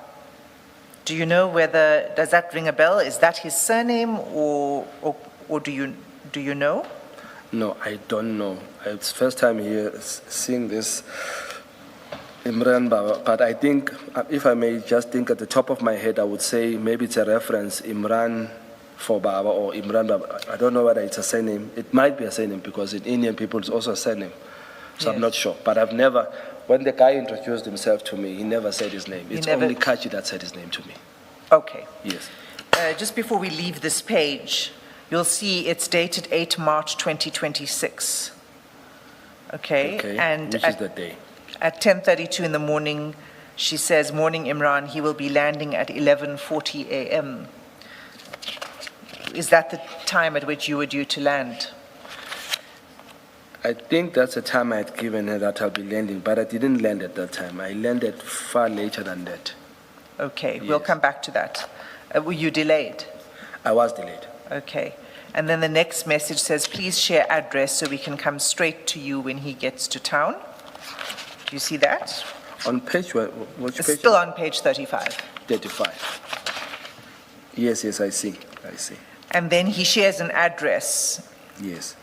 Do you know whether, does that ring a bell? Is that his surname or do you know? No, I don't know. It's first time here seeing this Imran Baba, but I think, if I may just think at the top of my head, I would say maybe it's a reference, Imran for Baba or Imran Baba. I don't know whether it's a surname. It might be a surname because in Indian people it's also a surname. So Yes. I'm not sure. But I've never, when the guy introduced himself to me, he never said his name. It's never- only Kachi that said his name to me. Okay. Yes. Just before we leave this page, you'll see it's dated 8 March 2026. Okay? Okay. And Which is the day? at 10:32 in the morning, she says, "Morning, Imran, he will be landing at 11:40 a.m." Is that the time at which you were due to land? I think that's the time I had given her that I'll be landing, but I didn't land at that time. I landed far later than that. Okay, we'll Yes. come back to that. Were you delayed? I was delayed. Okay. And then the next message says, "Please share address so we can come straight to you when he gets to town." Do you see that? On page, which It's page? still on page 35. 35. Yes, I see. And then he shares an address. Yes.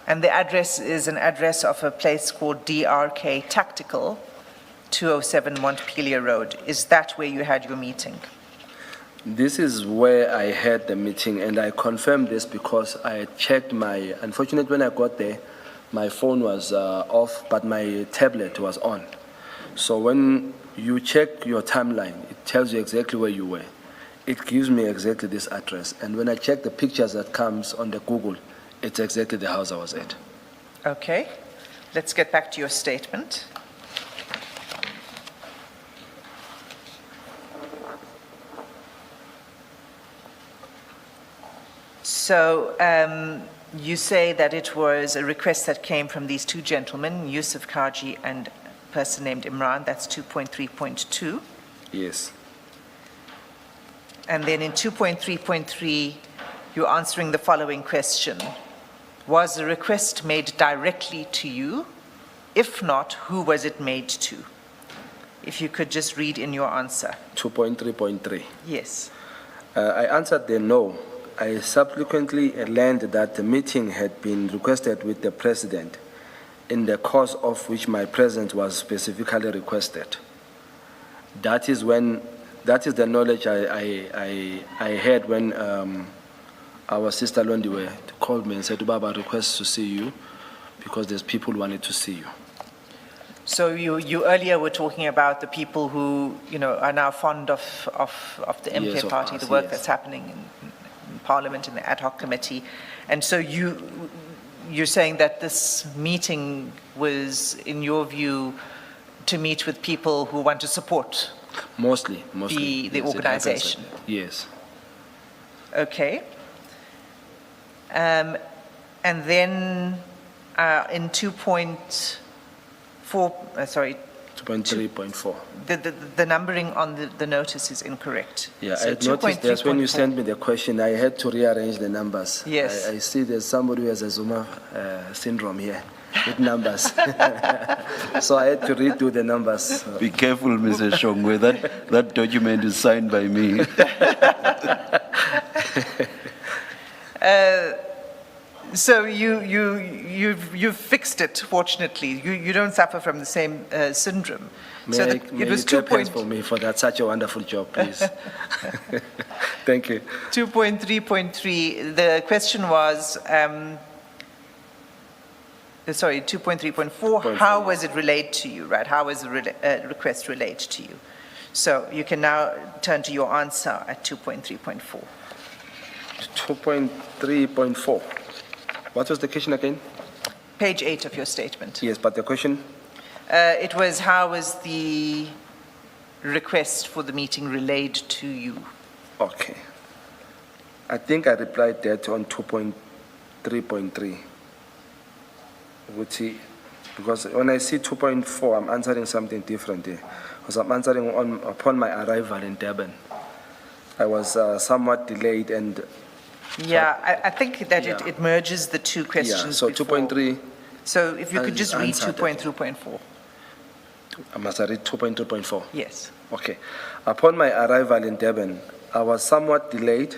And the address is an address of a place called DRK Tactical, 207 Montpelier Road. Is that where you had your meeting? This is where I had the meeting, and I confirmed this because I had checked unfortunately when I got there, my phone was off, but my tablet was on. So when you check your timeline, it tells you exactly where you were. It gives me exactly this address. And when I check the pictures that comes on the Google, it's exactly the house I was at. Okay. Let's get back to your statement. So you say that it was a request that came from these two gentlemen, Yusuf Kaji and a person named Imran. That's 2.3.2. Yes. And then in 2.3.3, you're answering the following question. Was the request made directly to you? If not, who was it made to? If you could just read in your answer. 2.3.3. Yes. I answered the no. I subsequently learned that the meeting had been requested with the president, in the course of which my presence was specifically requested. That is the knowledge I had when our sister Londiwe called me and said, "Baba requests to see you because there's people who wanted to see you." So you earlier were talking about the people who, are now fond of the MK Yes, of party, us, the work yes. that's happening in Parliament, in the ad hoc committee. And so you're saying that this meeting was, in your view, to meet with people who want to support Mostly. the Yes, it happens like organization. that. Yes. Okay. And then in 2.3.4. the numbering on the notice is incorrect. Yeah, So I noticed that's when you 2.3.4. sent me the question, I had to rearrange the numbers. Yes. I see there's somebody who has a Zuma syndrome here with numbers. So I had to redo the numbers. Be careful, Mr. Shongwe, that document is signed by me. So you've fixed it, fortunately. You don't suffer from the same syndrome. May So I, it may was you clap 2. hands for me for that such a wonderful job, please. Thank you. 2.3.3, the question was, sorry, 2.3.4, how was it relayed to you, right? How was the request relayed to you? So you can now turn to your answer at 2.3.4. 2.3.4. What was the question again? Page 8 of your statement. Yes, but the question? It was, how was the request for the meeting relayed to you? Okay. I think I replied that on 2.3.3. Because when I see 2.4, I'm answering something different there. Because I'm answering upon my arrival in Durban. I was somewhat delayed and... Yeah, I think that Yeah. it merges the two questions. Yeah, so before. 2.3, So if you could just read answered it. 2.3.4. I must read 2.2.4. Yes. Okay. Upon my arrival in Durban, I was somewhat delayed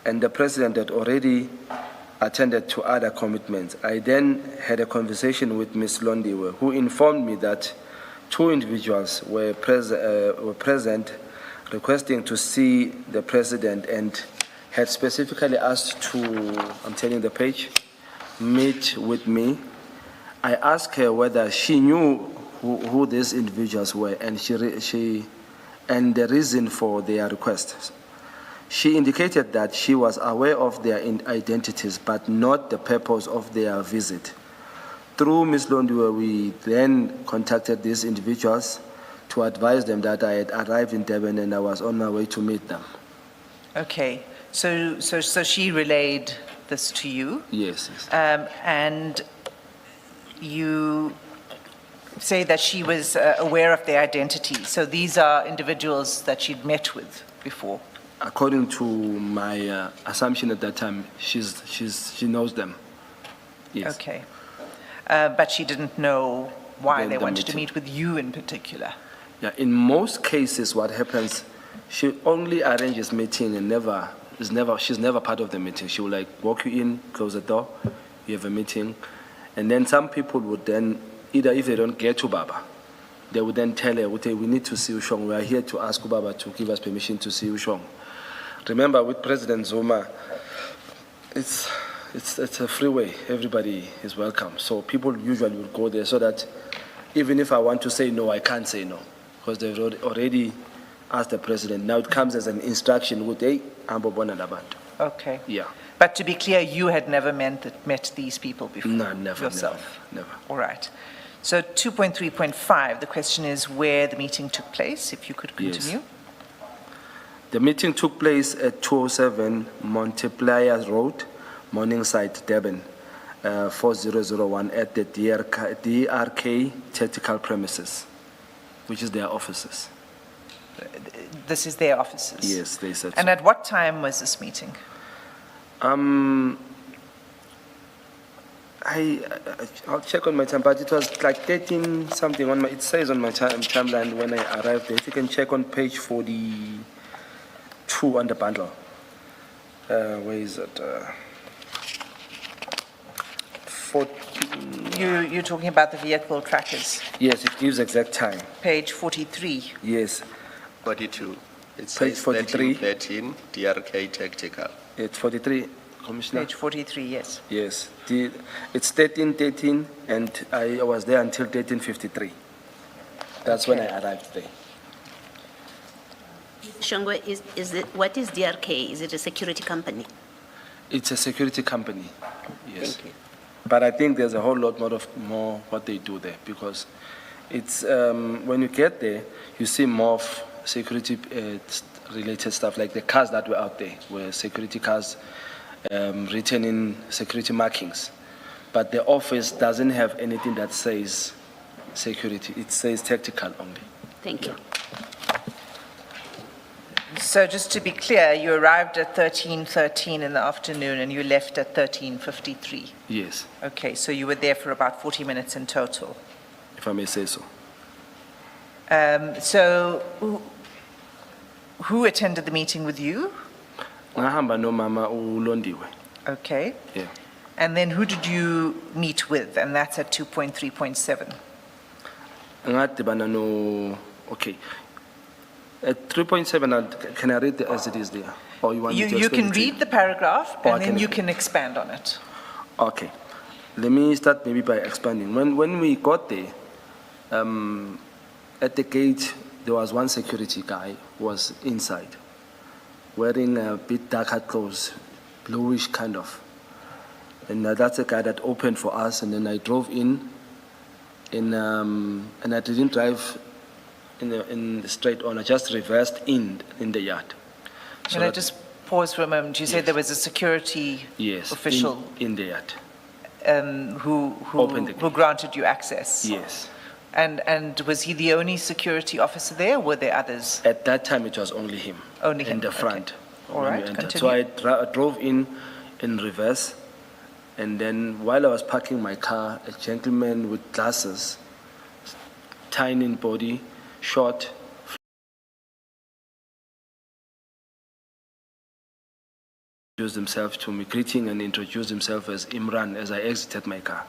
and the president had already attended to other commitments. I then had a conversation with Ms. Londiwe, who informed me that two individuals were present requesting to see the president and had specifically asked to, I'm telling the page, meet with me. I asked her whether she knew who these individuals were and and the reason for their request. She indicated that she was aware of their identities, but not the purpose of their visit. Through Ms. Londiwe, we then contacted these individuals to advise them that I had arrived in Durban and I was on my way to meet them. Okay. So she relayed this to you. Yes. And you say that she was aware of their identity. So these are individuals that she'd met with before. According to my assumption at that time, she knows them. Yes. Okay. But she didn't know why The they wanted to meeting. meet with you in particular. Yeah. In most cases, what happens, she only arranges meeting and she's never part of the meeting. She will like walk you in, close the door, you have a meeting, and then some people would then either if they don't get to Baba, they would then tell her, we need to see Ushong. We are here to ask Baba to give us permission to see Ushong. Remember, with President Zuma, it's a freeway. Everybody is welcome. So people usually will go there so that even if I want to say no, I can't say no. Because they've already asked the president. Now it comes as an instruction with, hey, Ambobona Labantu. Okay. Yeah. But to be clear, you had never met these people before? No, never. Yourself? Never. All right. So 2.3.5, the question is where the meeting took place, if you could continue. Yes. The meeting took place at 207 Multiplier Road, Morningside, Durban, 4001 at the DRK Tactical Premises, which is their offices. This is their offices? Yes, they said And so. at what time was this meeting? I'll check on my time, but it was like 13 something on my, it says on my timeline when I arrived there. If you can check on page 42 on the bundle. Where is it? 40, You're talking about the vehicle trackers, yes, it gives exact time. page 43. Yes, 42. It Page says 43. 13, DRK Tactical. it's 43, Commissioner. Page 43, yes. Yes, it's 1313, and I was there until 1353. That's when I Okay. arrived there. Shongwe, what is DRK? Is it a security company? It's a security company, yes. Thank you. But I think there's a whole lot more what they do there, because it's when you get there, you see more of security related stuff, like the cars that were out there were security cars written in security markings. But the office doesn't have anything that says security. It says tactical only. Thank you. So just to be clear, you arrived at 13:13 in the afternoon and you left at 13:53. Yes, Okay, so you were there for about 40 minutes in total. if I may say so. So who attended the meeting with you? Ngahamba no mama uLondiwe. Okay. Yeah. And then who did you meet with? And that's at 2.3.7. Ngadibana no, okay. At 3.7, can I read as it is there? Or you want me to You explain can it to you? read the paragraph Oh, I and then can- you can expand on it. Okay. Let me start maybe by expanding. When we got there, at the gate, there was one security guy who was inside, wearing a bit darker clothes, bluish kind of. And that's the guy that opened for us, and then I drove in, and I didn't drive in the straight on, I just reversed in the yard. Can I that- just pause for a moment? You said Yes. there was a security Yes, official in the yard. who Opened the gate. granted you access? Yes. And was he the only security officer there, or were there others? At that time, it was only him. Only him, In the okay. front. All when right, we entered. So continue. I drove in reverse, and then while I was parking my car, a gentleman with glasses, tiny in body, short, introduced himself to me, greeting and introduced himself as Imran as I exited my car.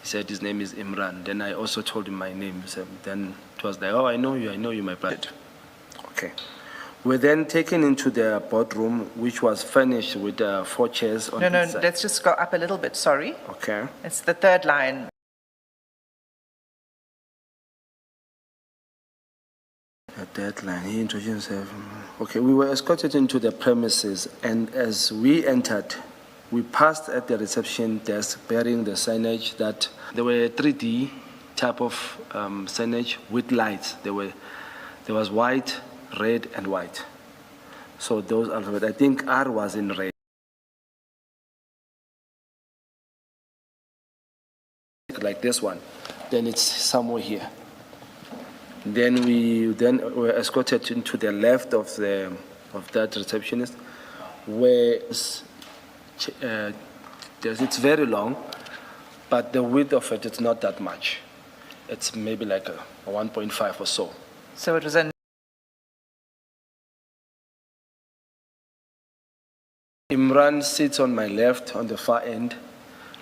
He said his name is Imran. Then I also told him my name. So then it was like, oh, I know you, my brother. Okay. We're then taken into the boardroom, which was furnished with 4 chairs on No, each side. let's just go up a little bit, sorry. Okay. It's the third line. A deadline. He introduced himself. Okay, we were escorted into the premises, and as we entered, we passed at the reception desk bearing the signage that there were 3D type of signage with lights. There was white, red, and white. So those alphabet. I think R was in red. Like this one. Then it's somewhere here. Then we were escorted into the left of that receptionist, where it's very long, but the width of it is not that much. It's maybe like a 1.5 or so. So it was a Imran sits on my left on the far end.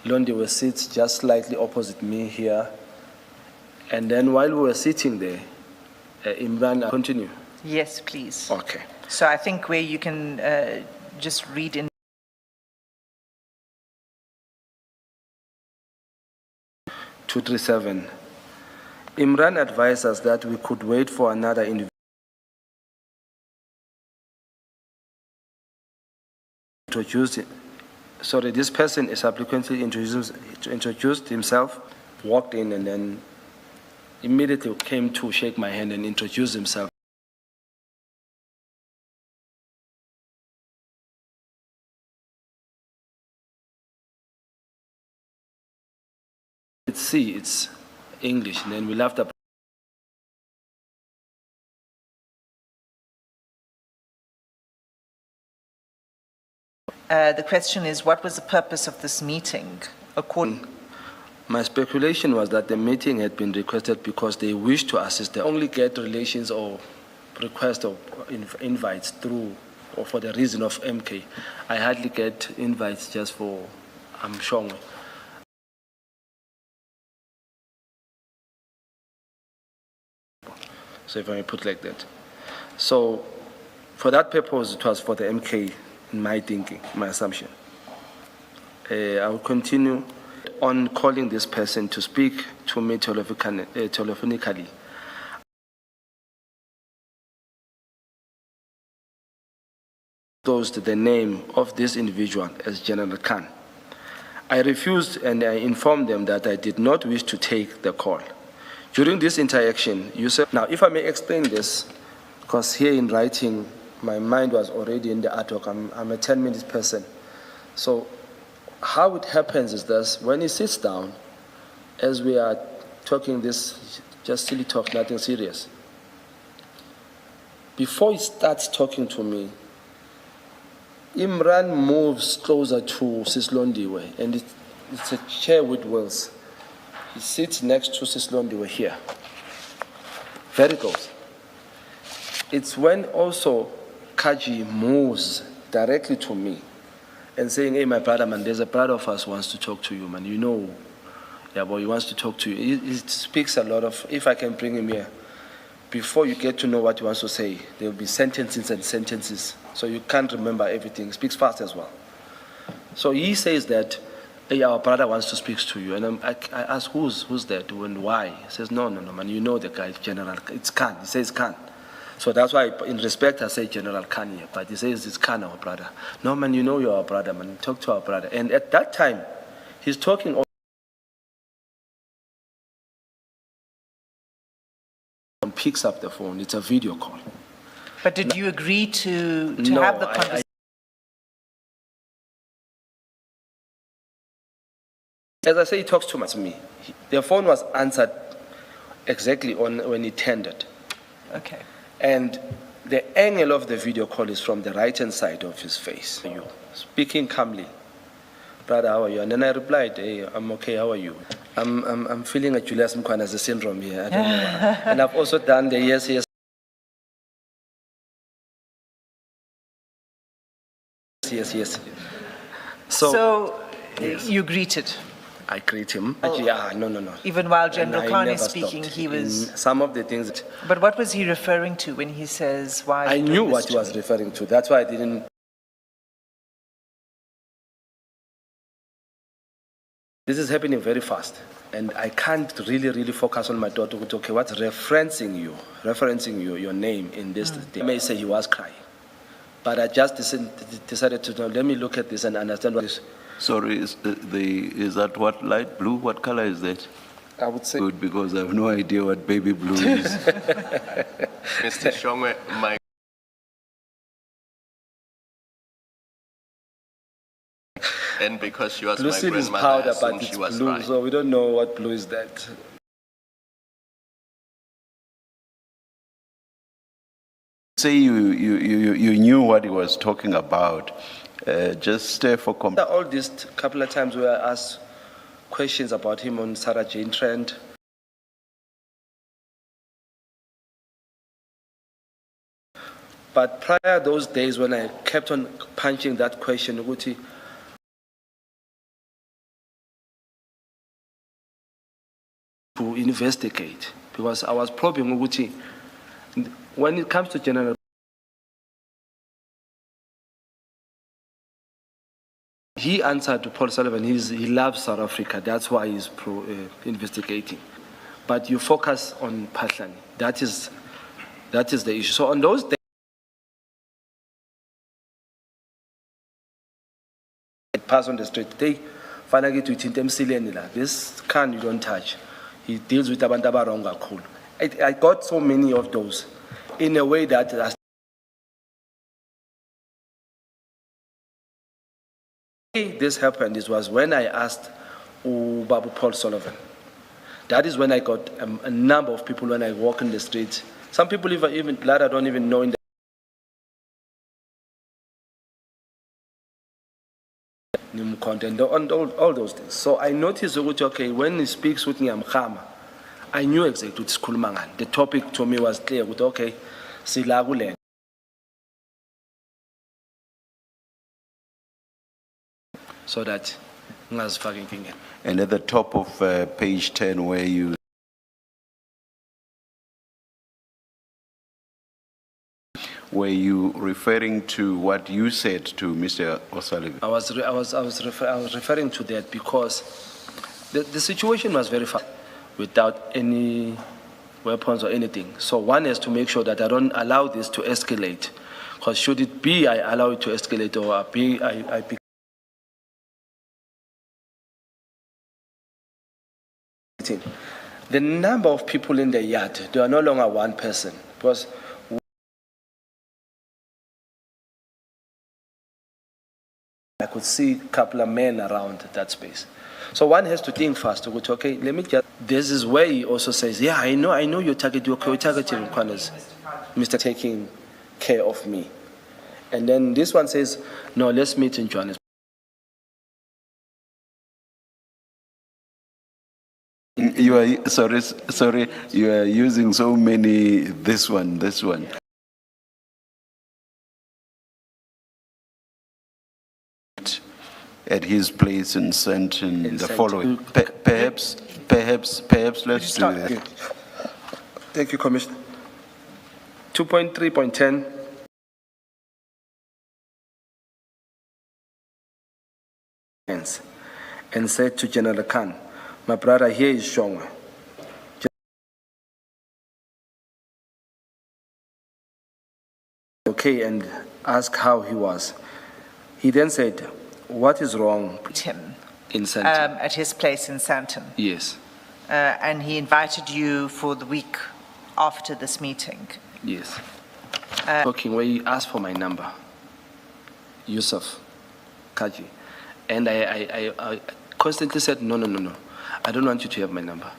Londiwe sits just slightly opposite me here. And then while we were sitting there, Imran, continue. yes, please. Okay. So I think where you can just read in. 237. Imran advised us that we could wait for another individual. This person is subsequently introduced himself, walked in, and then immediately came to shake my hand and introduce himself. It's English, and then we laughed about. The question is, what was the purpose of this meeting? According. My speculation was that the meeting had been requested because they wished to assist. They only get relations or requests or invites through or for the reason of MK. I hardly get invites just for Shongwe. So if I may put it like that. So for that purpose, it was for the MK in my thinking, my assumption. I will continue on calling this person to speak to me telephonically. The name of this individual as General Khan. I refused and I informed them that I did not wish to take the call. During this interaction, you said, now if I may explain this, because here in writing, my mind was already in the artwork. I'm a 10-minute person. So how it happens is this: when he sits down, as we are talking this, just silly talk, nothing serious. Before he starts talking to me, Imran moves closer to Sislondiwe, and it's a chair with wheels. He sits next to Sislondiwe here, very close. It's when also Kaji moves directly to me and saying, hey, my brother, man, there's a brother of us who wants to talk to you, man. You know, yeah, boy, he wants to talk to you. He speaks a lot of, if I can bring him here, before you get to know what he wants to say, there will be sentences and sentences. So you can't remember everything. He speaks fast as well. So he says that, hey, our brother wants to speak to you. And I ask, who's that and why? He says, no, man, you know the guy, General. It's Khan. He says Khan. So that's why, in respect, I say General Khan here. But he says it's Khan, our brother. No, man, you know you're our brother, man. Talk to our brother. And at that time, he's talking. Picks up the phone. It's a video call. But did you agree to No, have the conversation? As I say, he talks too much to me. The phone was answered exactly when he tended. Okay. And the angle of the video call is from the right-hand side of his face. You speaking calmly. Brother, how are you? And then I replied, hey, I'm okay, how are you? I'm feeling a Julius Mkhwanazi syndrome here. I don't know why. And I've also done the yes. So yes. you greeted, I greet him. Yeah, no. even while And General I Khan is never speaking, stopped. he was. In some of the things that But what was he referring to when he says, why? are I you knew doing this what he to was me? referring to. That's why I didn't. This is happening very fast, and I can't really focus on my daughter. Okay, what's referencing you, your name in this? They may say he was crying, but I just decided to know, let me look at this and understand what is. Sorry, is that what, light blue? What color is that? I would say. Good, because I have no idea what baby blue is. Mr. Shongwe, my and because she was Blue my seal is grandmother, I powder, assumed but she it's was blue, right. so we don't know what blue is that. Say you knew what he was talking about. Just for All these couple of times we were asked questions about him on Sarah Jane Trent. But prior those days when I kept on punching that question, Uguti, to investigate, because I was probing Uguti, when it comes to General he answered to Paul Sullivan, he loves South Africa, that's why he's investigating. But you focus on Patlani, that is the issue. So on those days, pass on the street, they finally to Tintemsileni, this can you don't touch. He deals with abantu abaronga kakhulu. I got so many of those in a way that this happened. This was when I asked Babu Paul Sullivan. That is when I got a number of people when I walk in the streets. Some people even later don't even know in the content and all those things. So I noticed, okay, when he speaks with me, I knew exactly what Skulmangan. The topic to me was clear. Okay, Silagulen. So that was fucking thing. And at the top of page 10, where you referring to what you said to Mr. O'Sullivan? I was referring to that because the situation was very fast without any weapons or anything. So one has to make sure that I don't allow this to escalate. Because should it be I allow it to escalate or I pick the number of people in the yard, they are no longer one person. Because I could see a couple of men around that space. So one has to think fast to go to, okay, let me just, this is where he also says, yeah, I know you're targeting Kwanas, Mr. taking care of me. And then this one says, no, let's meet in Johannesburg. You are, sorry, you are using so many, this one. At his place and sent in the following. Perhaps let's do that. Thank you, Commissioner. 2.3.10. And said to General Khan, my brother here is Shongwe. Okay, and asked how he was. He then said, what is wrong Him in Santon? at his place in Santon. Yes, And he invited you for the week after this meeting. yes. Talking where he asked for my number, Yusuf Kaji. And I constantly said, no. I don't want you to have my number.